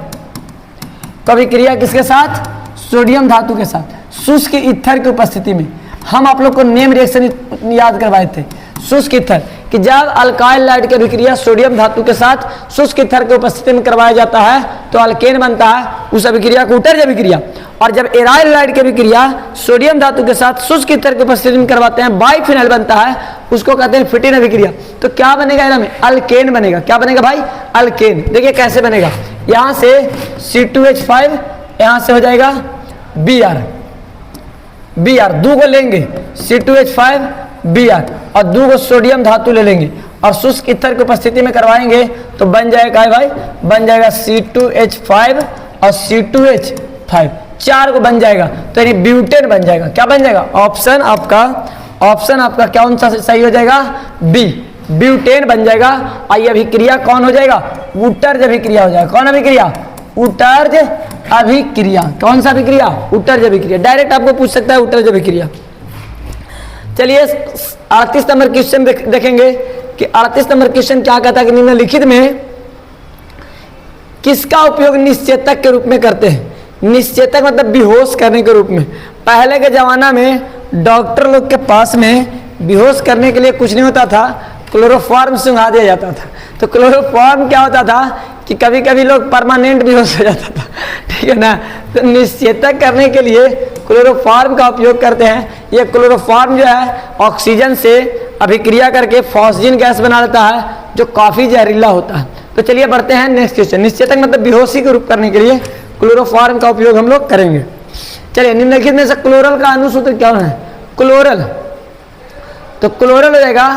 कभी क्रिया किसके साथ? सोडियम धातु के साथ शुष्क ईथर की उपस्थिति में। हम आप लोग को नेम रिएक्शन याद करवाए थे, शुष्क ईथर, कि जब अल्काइल लाइट की अभिक्रिया सोडियम धातु के साथ शुष्क ईथर की उपस्थिति में करवाया जाता है तो अल्केन बनता है, उस अभिक्रिया को उत्तरज अभिक्रिया। और जब एराइल लाइट की अभिक्रिया सोडियम धातु के साथ शुष्क ईथर की उपस्थिति में करवाते हैं, बाइफिनाइल बनता है, उसको कहते हैं फिटिन अभिक्रिया। तो क्या बनेगा इनमें? अल्केन बनेगा। क्या बनेगा भाई? अल्केन। देखिए कैसे बनेगा, यहां से C2H5, यहां से हो जाएगा Br, दो को लेंगे C2H5 Br और दो को सोडियम धातु ले लेंगे और शुष्क ईथर की उपस्थिति में करवाएंगे तो बन जाएगा भाई, बन जाएगा C2H5 और C2H5, 4 को बन जाएगा तो यानी ब्यूटेन बन जाएगा। क्या बन जाएगा? ऑप्शन आपका कौन सा सही हो जाएगा? बी, ब्यूटेन बन जाएगा। और ये अभिक्रिया कौन हो जाएगा? उत्तरज अभिक्रिया हो जाएगा। कौन अभिक्रिया? उत्तरज अभिक्रिया। कौन सा अभिक्रिया? उत्तरज अभिक्रिया। डायरेक्ट आपको पूछ सकता है उत्तरज अभिक्रिया। चलिए 38 नंबर क्वेश्चन देखेंगे कि 38 नंबर क्वेश्चन क्या कहता है कि निम्नलिखित में किसका उपयोग निश्चेतक के रूप में करते हैं? निश्चेतक मतलब बेहोश करने के रूप में। पहले के जमाना में डॉक्टर लोग के पास में बेहोश करने के लिए कुछ नहीं होता था, क्लोरोफॉर्म सुंघा दिया जाता था। तो क्लोरोफॉर्म क्या होता था कि कभी कभी लोग परमानेंट बेहोश हो जाता था, ठीक है ना। तो निश्चेतक करने के लिए क्लोरोफॉर्म का उपयोग करते हैं। ये क्लोरोफॉर्म जो है ऑक्सीजन से अभिक्रिया करके फॉस्फिन गैस बना देता है जो काफ़ी जहरीला होता है। तो चलिए बढ़ते हैं नेक्स्ट क्वेश्चन। निश्चेतक मतलब बेहोशी को रूप करने के लिए क्लोरोफॉर्म का उपयोग हम लोग करेंगे। चलिए निम्नलिखित में से क्लोरल का अनुसूत्र क्या है? क्लोरल, तो क्लोरल हो जाएगा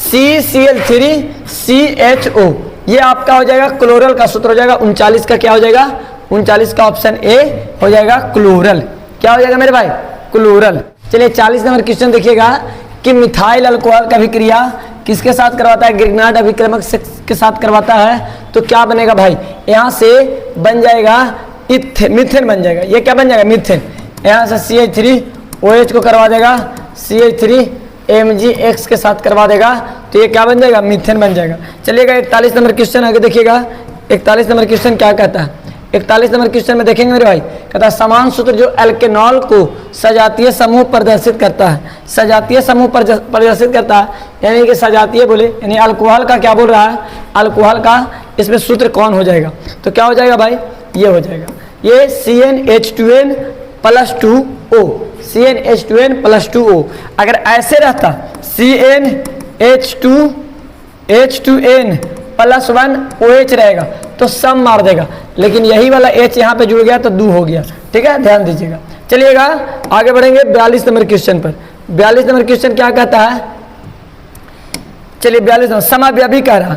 CCl3CHO। ये आपका हो जाएगा क्लोरल का सूत्र हो जाएगा 39 का। क्या हो जाएगा? 39 का ऑप्शन ए हो जाएगा क्लोरल। क्या हो जाएगा मेरे भाई? क्लोरल। चलिए 40 नंबर क्वेश्चन देखिएगा कि मिथाइल अल्कोहल का अभिक्रिया किसके साथ करवाता है? ग्रिग्नार्ड अभिक्रमक के साथ करवाता है। तो क्या बनेगा भाई? यहाँ से बन जाएगा मीथेन बन जाएगा। ये क्या बन जाएगा? मीथेन। यहाँ से CH3OH को करवा देगा CH3MgX के साथ करवा देगा, तो ये क्या बन जाएगा? मीथेन बन जाएगा। चलिएगा 41 नंबर क्वेश्चन आगे देखिएगा। 41 नंबर क्वेश्चन क्या कहता है? 41 नंबर क्वेश्चन में देखेंगे मेरे भाई, कहता है समान सूत्र जो एल्केनॉल को सजातीय समूह प्रदर्शित करता है। सजातीय समूह प्रदर्शित करता है यानी कि सजातीय बोले यानी अल्कोहल का क्या बोल रहा है? अल्कोहल का इसमें सूत्र कौन हो जाएगा? तो क्या हो जाएगा भाई? ये हो जाएगा, ये CnH2n+2O। CnH2n+2O। अगर ऐसे रहता CnH2n+1OH रहेगा तो सम मार देगा, लेकिन यही वाला H यहाँ पे जुड़ गया तो 2 हो गया। ठीक है, ध्यान दीजिएगा। चलिएगा आगे बढ़ेंगे 42 नंबर क्वेश्चन पर। 42 नंबर क्वेश्चन क्या कहता है? चलिए 42 नंबर समाव्यवी कह रहा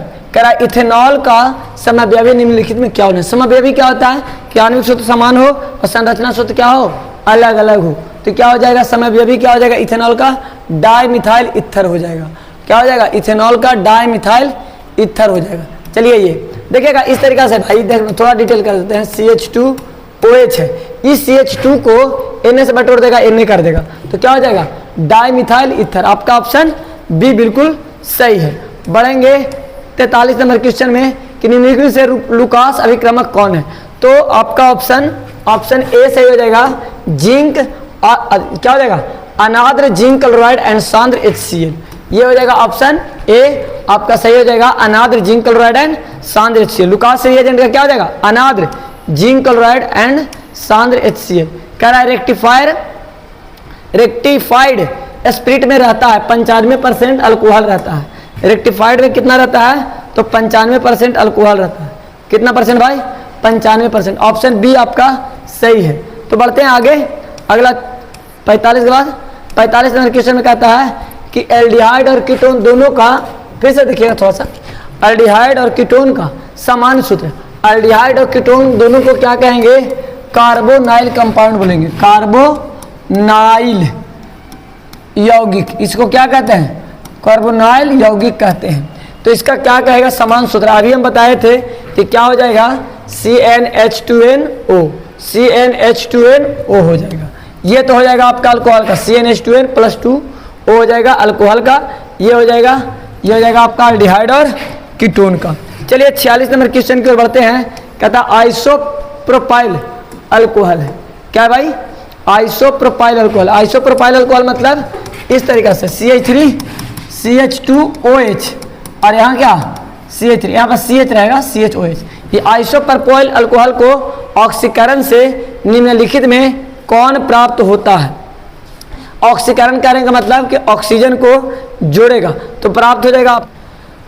इथेनॉल का समाव्यवी निम्नलिखित में क्या होना है? समाव्यवी क्या होता है? कि आणविक सूत्र समान हो और संरचना सूत्र क्या हो? अलग अलग हो। तो क्या हो जाएगा? समाव्यवी क्या हो जाएगा? इथेनॉल का डाइमिथाइल ईथर हो जाएगा। क्या हो जाएगा? इथेनॉल का डाइमिथाइल ईथर हो जाएगा। चलिए ये देखिएगा इस तरीका से भाई, देख थोड़ा डिटेल कर देते हैं। CH2OH है, इस CH2 को Na से बटोर देगा, Na कर देगा, तो क्या हो जाएगा? Dimethyl ether. आपका ऑप्शन बी बिल्कुल सही है। बढ़ेंगे 43 नंबर क्वेश्चन में कि निम्नलिखित से लुकास अभिक्रमक कौन है? तो आपका ऑप्शन ए सही हो जाएगा। जिंक क्या हो जाएगा? अनाद्र जिंक क्लोराइड एंड सांद्र HCl। ये हो जाएगा ऑप्शन ए आपका सही हो जाएगा। अनाद्र जिंक क्लोराइड एंड सांद्र HCl। लुकास रिएजेंट का क्या हो जाएगा? अनाद्र जिंक क्लोराइड एंड सांद्र HCl। कह रहा है रेक्टिफाइड स्पिरिट में रहता है 95% अल्कोहल रहता है। रेक्टिफाइड में कितना रहता है? तो 95% अल्कोहल रहता है। कितना परसेंट भाई? 95%। ऑप्शन बी आपका सही है। तो बढ़ते हैं आगे, अगला 45 के बाद 45 नंबर क्वेश्चन में कहता है कि एल्डिहाइड और कीटोन दोनों का, फिर से देखिएगा थोड़ा सा, एल्डिहाइड और कीटोन का समान सूत्र। एल्डिहाइड और कीटोन दोनों को क्या कहेंगे? कार्बोनाइल कंपाउंड बोलेंगे। कार्बोनाइल यौगिक, इसको क्या कहते हैं? कार्बोनाइल यौगिक कहते हैं। तो इसका क्या कहेगा? समान सूत्र। अभी हम बताए थे कि क्या हो जाएगा? CnH2nO। CnH2nO हो जाएगा। ये तो हो जाएगा आपका अल्कोहल का, CnH2n+2O हो जाएगा अल्कोहल का। ये हो जाएगा आपका एल्डिहाइड और कीटोन का। चलिए 46 नंबर क्वेश्चन की ओर बढ़ते हैं। कहता आइसोप्रोपाइल अल्कोहल है। क्या है भाई? Isopropyl alcohol. आइसोप्रोपाइल अल्कोहल मतलब इस तरीका से CH2OH और यहाँ क्या? CH3, यहाँ पर CH रहेगा, CHOH। ये आइसोप्रोपाइल अल्कोहल को ऑक्सीकरण से निम्नलिखित में कौन प्राप्त होता है? ऑक्सीकरण करने का मतलब कि ऑक्सीजन को जोड़ेगा तो प्राप्त हो जाएगा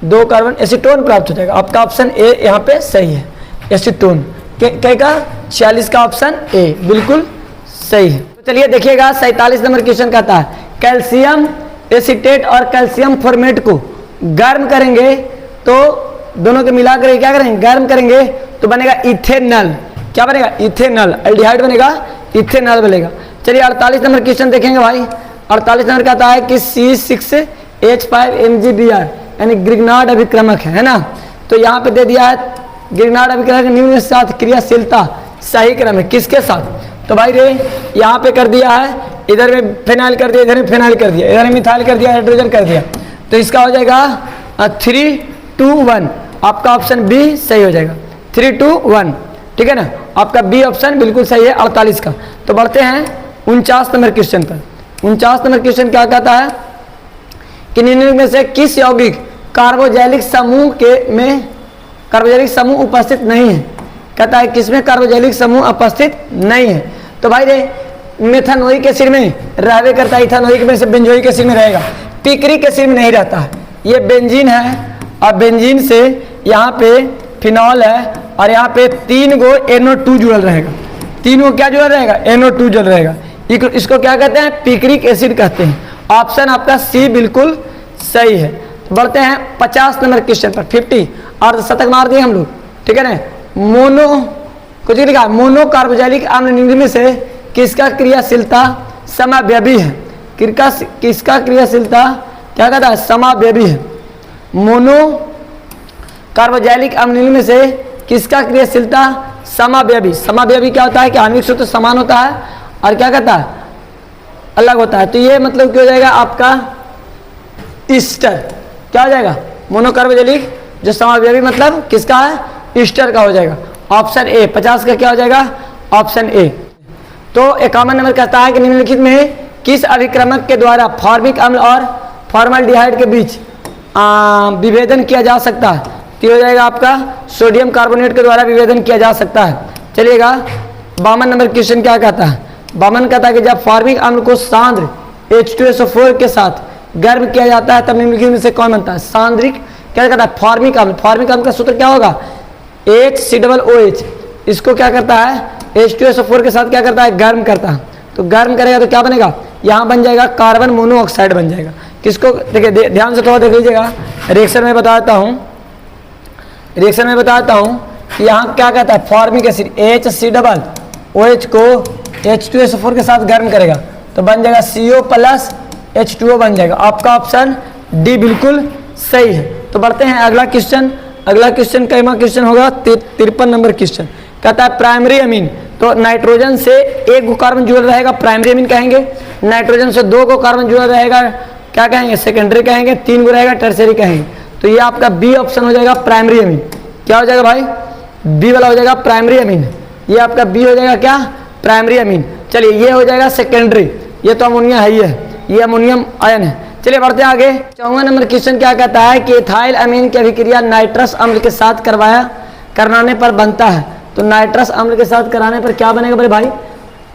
2 कार्बन एसीटोन प्राप्त हो जाएगा। आपका ऑप्शन ए यहाँ पे सही है, एसीटोन। क्या का? 46 का ऑप्शन ए बिल्कुल सही है। तो चलिए देखिएगा 47 नंबर क्वेश्चन कहता है कैल्शियम एसीटेट और कैल्शियम फॉर्मेट को गर्म करेंगे तो दोनों के मिलाकर क्या करेंगे? गर्म करेंगे तो बनेगा इथेनॉल। क्या बनेगा? इथेनॉल। एल्डिहाइड बनेगा, इथेनॉल बनेगा। चलिए 48 नंबर क्वेश्चन देखेंगे भाई। 48 नंबर कहता है कि C6H5MgBr यानी ग्रिग्नार्ड अभिक्रमक है ना। तो यहाँ पे दे दिया है ग्रिग्नार्ड अभिक्रमक निम्न के साथ क्रियाशीलता सही क्रम है, किसके साथ? तो भाई रे यहाँ पे कर दिया है, इधर में फिनाइल कर दिया, इधर में फिनाइल कर दिया, इधर में मिथाइल कर दिया, हाइड्रोजन कर दिया। तो इसका हो जाएगा 3, 2, 1। आपका ऑप्शन बी सही हो जाएगा, 3, 2, 1। ठीक है ना, आपका बी ऑप्शन बिल्कुल सही है 48 का। तो बढ़ते हैं 49 नंबर क्वेश्चन पर। 49 नंबर क्वेश्चन क्या कहता है कि निम्न में से किस यौगिक कार्बोजैलिक समूह में कार्बोजैलिक समूह उपस्थित नहीं है? कहता है किसमें कार्बोजैलिक समूह उपस्थित नहीं है? तो भाई रे मेथनोइक एसिड में रहवे करता है, इथानोइक में से बेंजोइक एसिड में रहेगा, पिक्रिक एसिड में नहीं रहता है। ये बेंजीन है और बेंजीन से यहाँ पे फिनॉल है और यहाँ पे 3 गो NO2 जुड़ल रहेगा। 3 को क्या जुड़ा रहेगा, NO2 जुड़ा रहेगा। इसको क्या कहते हैं, पिक्रिक एसिड कहते हैं। ऑप्शन आपका सी बिल्कुल सही है। बढ़ते हैं 50 नंबर क्वेश्चन पर। 50 और शतक मार दिए हम लोग, ठीक है ना। मोनो कुछ लिखा, मोनो कार्बोक्सिलिक अम्ल निम्न में से किसका क्रियाशीलता समाव्ययी है। किसका क्रियाशीलता क्या कहता है, समाव्ययी है। मोनो कार्बोक्सिलिक अम्ल निम्न में से किसका क्रियाशीलता समाव्ययी। समाव्ययी क्या होता है कि आणविक सूत्र समान होता है और क्या कहता है, अलग होता है। तो ये मतलब क्या हो जाएगा आपका ईस्टर, क्या हो जाएगा, मोनोकार्बोक्सिलिक जो समाव्ययी मतलब किसका है, ईस्टर का हो जाएगा। ऑप्शन ए 50 का क्या हो जाएगा, ऑप्शन ए। तो 51 नंबर कहता है कि निम्नलिखित में किस अभिक्रमक के द्वारा फॉर्मिक अम्ल और फॉर्मल्डिहाइड के बीच विभेदन किया जा सकता है। तो हो जाएगा आपका सोडियम कार्बोनेट के द्वारा विभेदन किया जा सकता है। चलिएगा 52 नंबर क्वेश्चन क्या कहता है, 52 कहता है कि जब फॉर्मिक अम्ल को सांद्र H2SO4 के साथ गर्म किया जाता है तब निम्नलिखित में से कौन बनता है, सांद्रिक क्या कहता है, फॉर्मिक अम्ल। फॉर्मिक अम्ल का सूत्र क्या होगा, HCOOH। इसको क्या करता है, H2SO4 के साथ क्या करता है, गर्म करता है। तो गर्म करेगा तो क्या बनेगा, यहाँ बन जाएगा कार्बन मोनोऑक्साइड बन जाएगा। किसको देखिए ध्यान से थोड़ा देख लीजिएगा, रिएक्शन में बताता हूँ, रिएक्शन में बताता हूँ कि यहाँ क्या कहता है, फॉर्मिक एसिड HCOOH को H2SO4 के साथ गर्म करेगा तो बन जाएगा CO प्लस H2O बन जाएगा। आपका ऑप्शन डी बिल्कुल सही है। तो बढ़ते हैं अगला क्वेश्चन। अगला क्वेश्चन कैमा क्वेश्चन होगा 53 नंबर क्वेश्चन कहता है प्राइमरी अमीन। तो नाइट्रोजन से 1 को कार्बन जुड़ा रहेगा प्राइमरी अमीन कहेंगे, नाइट्रोजन से 2 को कार्बन जुड़ा रहेगा क्या कहेंगे, सेकेंडरी कहेंगे, 3 को रहेगा टर्सरी कहेंगे। तो ये आपका बी ऑप्शन हो जाएगा प्राइमरी अमीन। क्या हो जाएगा भाई, बी वाला हो जाएगा प्राइमरी अमीन। ये आपका बी हो जाएगा क्या, प्राइमरी अमीन। चलिए ये हो जाएगा सेकेंडरी, ये तो अमोनिया है ही है, ये अमोनियम आयन है। चलिए बढ़ते हैं आगे। 54 नंबर क्वेश्चन क्या कहता है कि इथाइल अमीन की अभिक्रिया नाइट्रस अम्ल के साथ कराने पर बनता है। तो नाइट्रस अम्ल के साथ कराने पर क्या बनेगा बड़े भाई,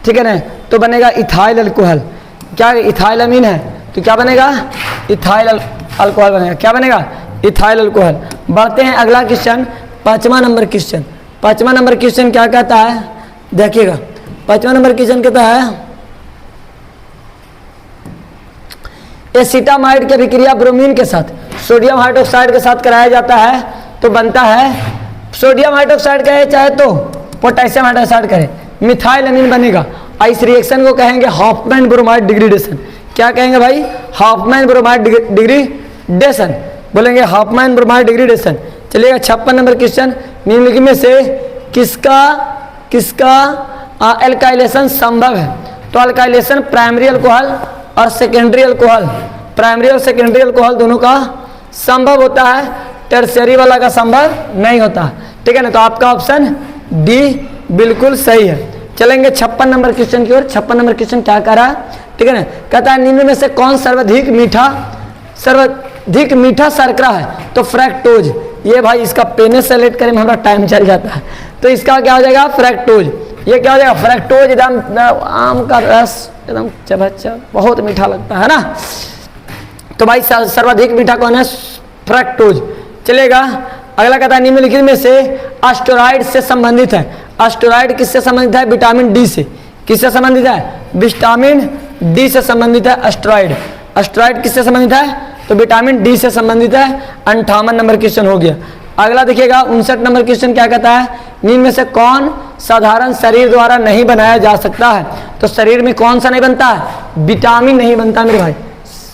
ठीक है ना, तो बनेगा इथाइल अल्कोहल। क्या इथाइल अमीन है तो क्या बनेगा, इथाइल अल्कोहल बनेगा। क्या बनेगा, इथाइल अल्कोहल। बढ़ते हैं अगला क्वेश्चन 5वां नंबर क्वेश्चन। 5वां नंबर क्वेश्चन क्या कहता है, देखिएगा 5वां नंबर क्वेश्चन कहता है एसिटामाइड की अभिक्रिया ब्रोमीन के साथ सोडियम हाइड्रोक्साइड के साथ कराया जाता है तो बनता है, सोडियम हाइड्रोक्साइड कहे चाहे तो पोटेशियम हाइड्रोक्साइड कहे, मिथाइल अमीन बनेगा। इस रिएक्शन को कहेंगे हॉफमैन ब्रोमाइड डिग्रेडेशन। क्या कहेंगे भाई, हॉफमैन ब्रोमाइड डिग्रेडेशन बोलेंगे, हॉफमैन ब्रोमाइड डिग्रेडेशन। चलिएगा 56 नंबर क्वेश्चन, निम्नलिखित में से किसका एल्काइलेशन संभव है। तो एल्काइलेशन प्राइमरी अल्कोहल और सेकेंडरी अल्कोहल, प्राइमरी और सेकेंडरी अल्कोहल दोनों का संभव होता है, टर्शियरी वाला का संभव नहीं होता, ठीक है ना। तो आपका ऑप्शन डी बिल्कुल सही है। चलेंगे 56 नंबर क्वेश्चन की ओर। 56 नंबर क्वेश्चन क्या कह रहा है, ठीक है ना, कहता है निम्न में से कौन सर्वाधिक मीठा शर्करा है। तो फ्रैक्टोज। ये भाई इसका पेने सेलेक्ट करने में हमारा टाइम चल जाता है, तो इसका क्या हो जाएगा, फ्रैक्टोज। ये क्या हो जाएगा, फ्रैक्टोज। एकदम आम का रस एकदम चबच्चा बहुत मीठा लगता है ना, तो भाई सर्वाधिक मीठा कौन है, फ्रैक्टोज। चलेगा अगला कहता है निम्नलिखित में से एस्टेरॉइड से संबंधित है। एस्टेरॉइड किससे संबंधित है, विटामिन डी से। किससे संबंधित है, विटामिन डी से संबंधित है एस्टेरॉइड। एस्टेरॉइड किससे संबंधित है, तो विटामिन डी से संबंधित है। 58 नंबर क्वेश्चन हो गया। अगला देखिएगा 59 नंबर क्वेश्चन क्या कहता है, निम्न में से कौन साधारण शरीर द्वारा नहीं बनाया जा सकता है। तो शरीर में कौन सा नहीं बनता है, विटामिन नहीं बनता मेरे भाई।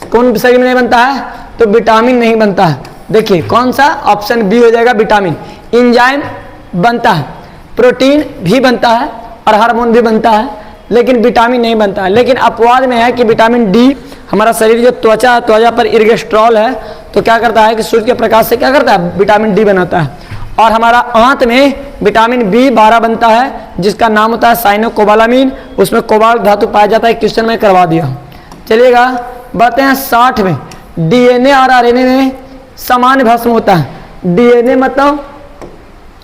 कौन शरीर में नहीं बनता है, तो विटामिन नहीं बनता है। देखिए कौन सा, ऑप्शन बी हो जाएगा विटामिन। इंजाइम बनता है, प्रोटीन भी बनता है और हार्मोन भी बनता है, लेकिन विटामिन नहीं बनता है। लेकिन अपवाद में है कि विटामिन डी हमारा शरीर जो त्वचा पर इर्गेस्ट्रॉल है तो क्या करता है कि सूर्य के प्रकाश से क्या करता है, विटामिन डी बनाता है। और हमारा आंत में विटामिन B12 बनता है जिसका नाम होता है साइनोकोबालामीन, उसमें कोबाल्ट धातु पाया जाता है। क्वेश्चन में करवा दिया। चलिएगा बढ़ते हैं 60 में। डीएनए और आरएनए में समान भस्म होता है। डीएनए मतलब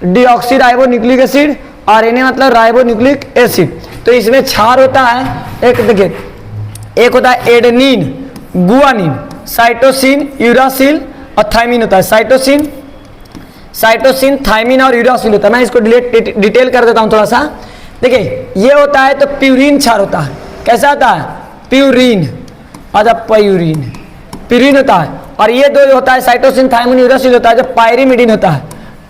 डीऑक्सीराइबोन्यूक्लिक एसिड, आरएनए मतलब राइबोन्यूक्लिक एसिड। तो इसमें क्षार होता है, एक देखिए, एक होता है एडेनिन, गुआनिन, साइटोसिन, यूरासिल और थाइमिन होता है। साइटोसिन, थाइमिन और यूरासिल होता है। मैं इसको डिटेल कर देता हूं थोड़ा सा। देखिए ये होता है तो प्यूरिन क्षार होता है। कैसा होता है? प्यूरिन और प्यूरिन, प्यूरिन होता है। और ये दो जो होता है साइटोसिन थायमिन यूरासिल होता है, जो पायरीमिडीन होता है,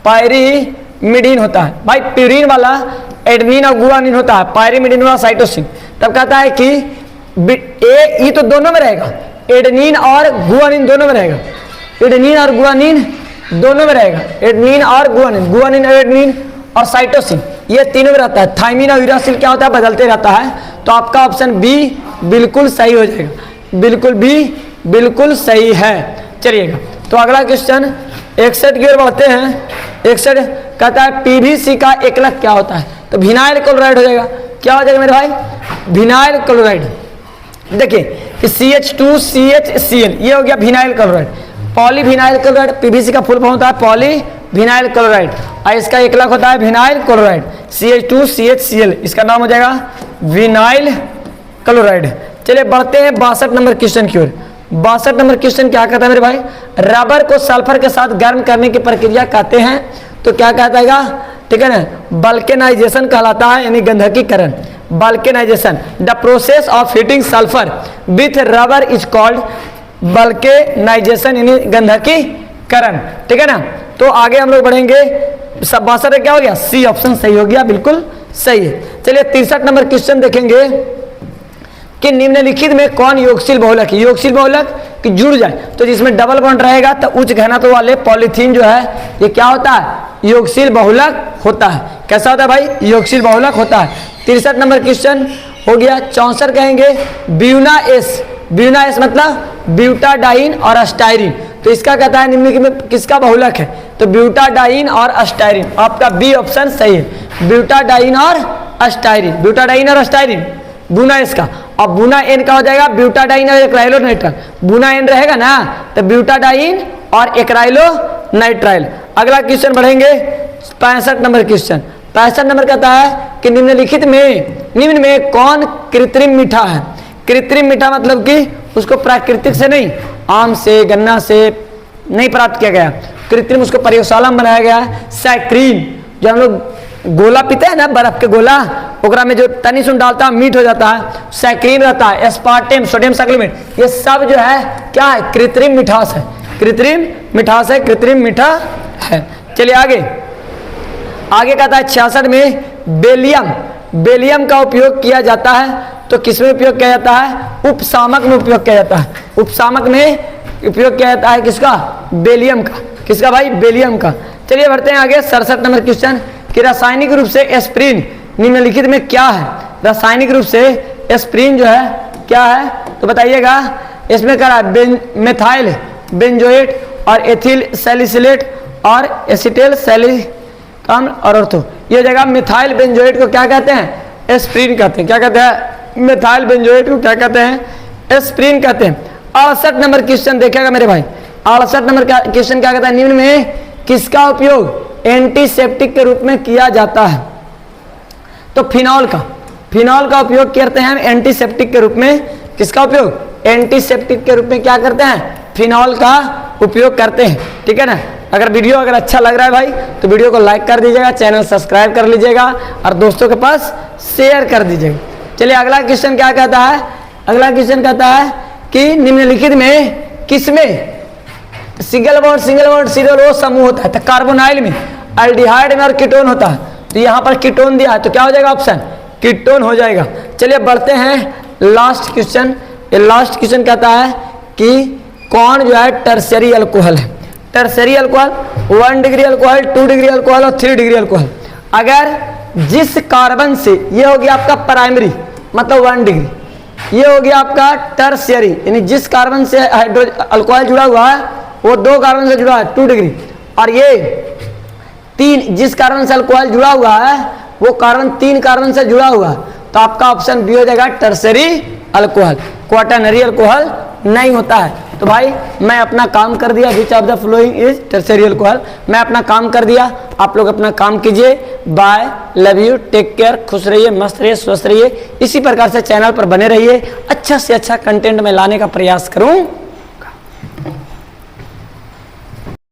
पायरीमिडीन होता है। भाई प्यूरिन वाला एडेनिन और गुआनिन होता है, पायरीमिडीन वाला साइटोसिन। तब कहता है कि ये तो दोनों में रहेगा, एडेनिन और गुआनिन दोनों में रहेगा, एडेनिन और गुआनिन दोनों में रहेगा, एडेनिन और गुआनिन, गुआनिन और एडेनिन और साइटोसिन ये तीनों में रहता है। थायमिन और यूरासिल क्या होता है? बदलते रहता है। तो आपका ऑप्शन बी बिल्कुल सही हो जाएगा, बिल्कुल बी बिल्कुल सही है। चलिएगा तो अगला क्वेश्चन 61 की ओर बढ़ते हैं। 61 कहता है पीवीसी का एकलक क्या होता है? तो विनाइल क्लोराइड हो जाएगा। क्या हो जाएगा मेरे भाई? Vinyl chloride. देखिए कि CH2CHCl ये हो गया vinyl chloride, polyvinyl chloride. PVC का फुल फॉर्म होता है पॉलीविनाइल क्लोराइड और इसका एकलक होता है विनाइल क्लोराइड, CH2CHCl। इसका नाम हो जाएगा विनाइल क्लोराइड। चलिए बढ़ते हैं 62 नंबर क्वेश्चन की ओर। 62 नंबर क्वेश्चन क्या कहता है मेरे भाई? रबर को सल्फर के साथ गर्म करने की प्रक्रिया कहते हैं तो क्या कहता है? ठीक है ना, वल्केनाइजेशन कहलाता है, यानी गंधकीकरण, vulcanization. The process of heating sulphur with rubber is called vulcanization, यानी गंधकीकरण। ठीक है ना, तो आगे हम लोग बढ़ेंगे। 62 में क्या हो गया? सी ऑप्शन सही हो गया, बिल्कुल सही है। चलिए 63 नंबर क्वेश्चन देखेंगे कि निम्नलिखित में कौन योगशील बहुलक है? योगशील बहुलक कि जुड़ जाए तो जिसमें डबल बॉन्ड रहेगा तो उच्च घनत्व वाले पॉलीथीन जो है ये क्या होता है? योगशील बहुलक होता है। कैसा होता है भाई? योगशील बहुलक होता है। 63 नंबर क्वेश्चन हो गया। 64 कहेंगे ब्यूना एस, ब्यूना एस मतलब ब्यूटाडाइन और अस्टाइरिन। तो इसका कहता है निम्नलिखित में किसका बहुलक है? तो ब्यूटाडाइन और अस्टाइरिन। आपका बी ऑप्शन सही है, ब्यूटाडाइन और अस्टाइरिन, ब्यूटाडाइन और अस्टाइरिन बुना इसका। अब बुना एन का हो जाएगा ब्यूटाडाइन और एक्राइलोनाइट्राइल। बुना एन रहेगा ना तो ब्यूटाडाइन और एक्राइलोनाइट्राइल। अगला क्वेश्चन बढ़ेंगे 65 नंबर क्वेश्चन। 65 नंबर कहता है कि निम्न में कौन कृत्रिम मीठा है? कृत्रिम मीठा मतलब कि उसको प्राकृतिक से नहीं, आम से गन्ना से नहीं प्राप्त किया गया, कृत्रिम उसको प्रयोगशाला में बनाया गया है। सैक्रीन जो हम लोग गोला पीते हैं ना, बर्फ के गोला, ओकरा में जो तनी सुन डालता है मीठ हो जाता है, सैक्रीन रहता है, एस्पार्टेम, सोडियम साइक्लोमेट, ये सब जो है क्या है? कृत्रिम मिठास है, कृत्रिम मिठास है, कृत्रिम मीठा है। चलिए आगे कहता है 66 में बेलियम का उपयोग किया जाता है तो किसमें उपयोग किया जाता है? उपसामक में उपयोग किया जाता है। उपसामक में उपयोग किया जाता है किसका? बेलियम का। किसका भाई? बेलियम का। चलिए बढ़ते हैं आगे 67 नंबर क्वेश्चन कि रासायनिक रूप से एस्प्रिन निम्नलिखित में क्या है? रासायनिक रूप से एस्प्रिन जो है क्या है तो बताइएगा। इसमें क्या है? मेथाइल बेंजोएट और एथिल सैलिसिलेट और एसिटेल सैलिक अम्ल और ऑर्थो। ये हो जाएगा। मिथाइल बेंजोएट को क्या कहते हैं? एस्प्रिन कहते हैं। क्या कहते हैं? मिथाइल बेंजोएट को क्या कहते हैं? एस्प्रिन कहते हैं। 68 नंबर क्वेश्चन देखिएगा मेरे भाई। 68 नंबर क्वेश्चन क्या कहता है? निम्न में किसका उपयोग एंटीसेप्टिक के रूप में किया जाता है? तो फिनॉल का उपयोग करते हैं हम एंटीसेप्टिक के रूप में। किसका उपयोग? एंटीसेप्टिक के रूप में क्या करते हैं? फिनॉल का उपयोग करते हैं। ठीक है ना। अगर वीडियो अच्छा लग रहा है भाई तो वीडियो को लाइक कर दीजिएगा, चैनल सब्सक्राइब कर लीजिएगा और दोस्तों के पास शेयर कर दीजिएगा। चलिए अगला क्वेश्चन क्या कहता है? अगला क्वेश्चन कहता है कि निम्नलिखित में किसमें सिंगल बॉन्ड सिरोल समूह होता है? तो कार्बोनाइल में, एल्डिहाइड में और कीटोन होता है। तो यहाँ पर कीटोन दिया है तो क्या हो जाएगा? ऑप्शन कीटोन हो जाएगा। चलिए बढ़ते हैं लास्ट क्वेश्चन। ये लास्ट क्वेश्चन कहता है कि कौन जो है टर्शियरी अल्कोहल है? Tertiary alcohol 1 degree alcohol, 2 degree alcohol और 3 डिग्री अल्कोहल। अगर जिस कार्बन से, ये हो गया आपका प्राइमरी मतलब 1 डिग्री, ये हो गया आपका टर्शियरी, यानी जिस कार्बन से अल्कोहल जुड़ा हुआ है वो 2 कार्बन से जुड़ा है 2 डिग्री, और ये 3 जिस कार्बन से अल्कोहल जुड़ा हुआ है वो कार्बन 3 कार्बन से जुड़ा हुआ है। तो आपका ऑप्शन बी हो जाएगा टर्शियरी अल्कोहल। क्वाटरनरी अल्कोहल नहीं होता है। तो भाई मैं अपना काम कर दिया। विच of the following is tertiary alcohol? मैं अपना काम कर दिया, आप लोग अपना काम कीजिए। Bye, love you, take care, खुश रहिए, मस्त रहिए, स्वस्थ रहिए। इसी प्रकार से चैनल पर बने रहिए। अच्छा से अच्छा कंटेंट में लाने का प्रयास करूं।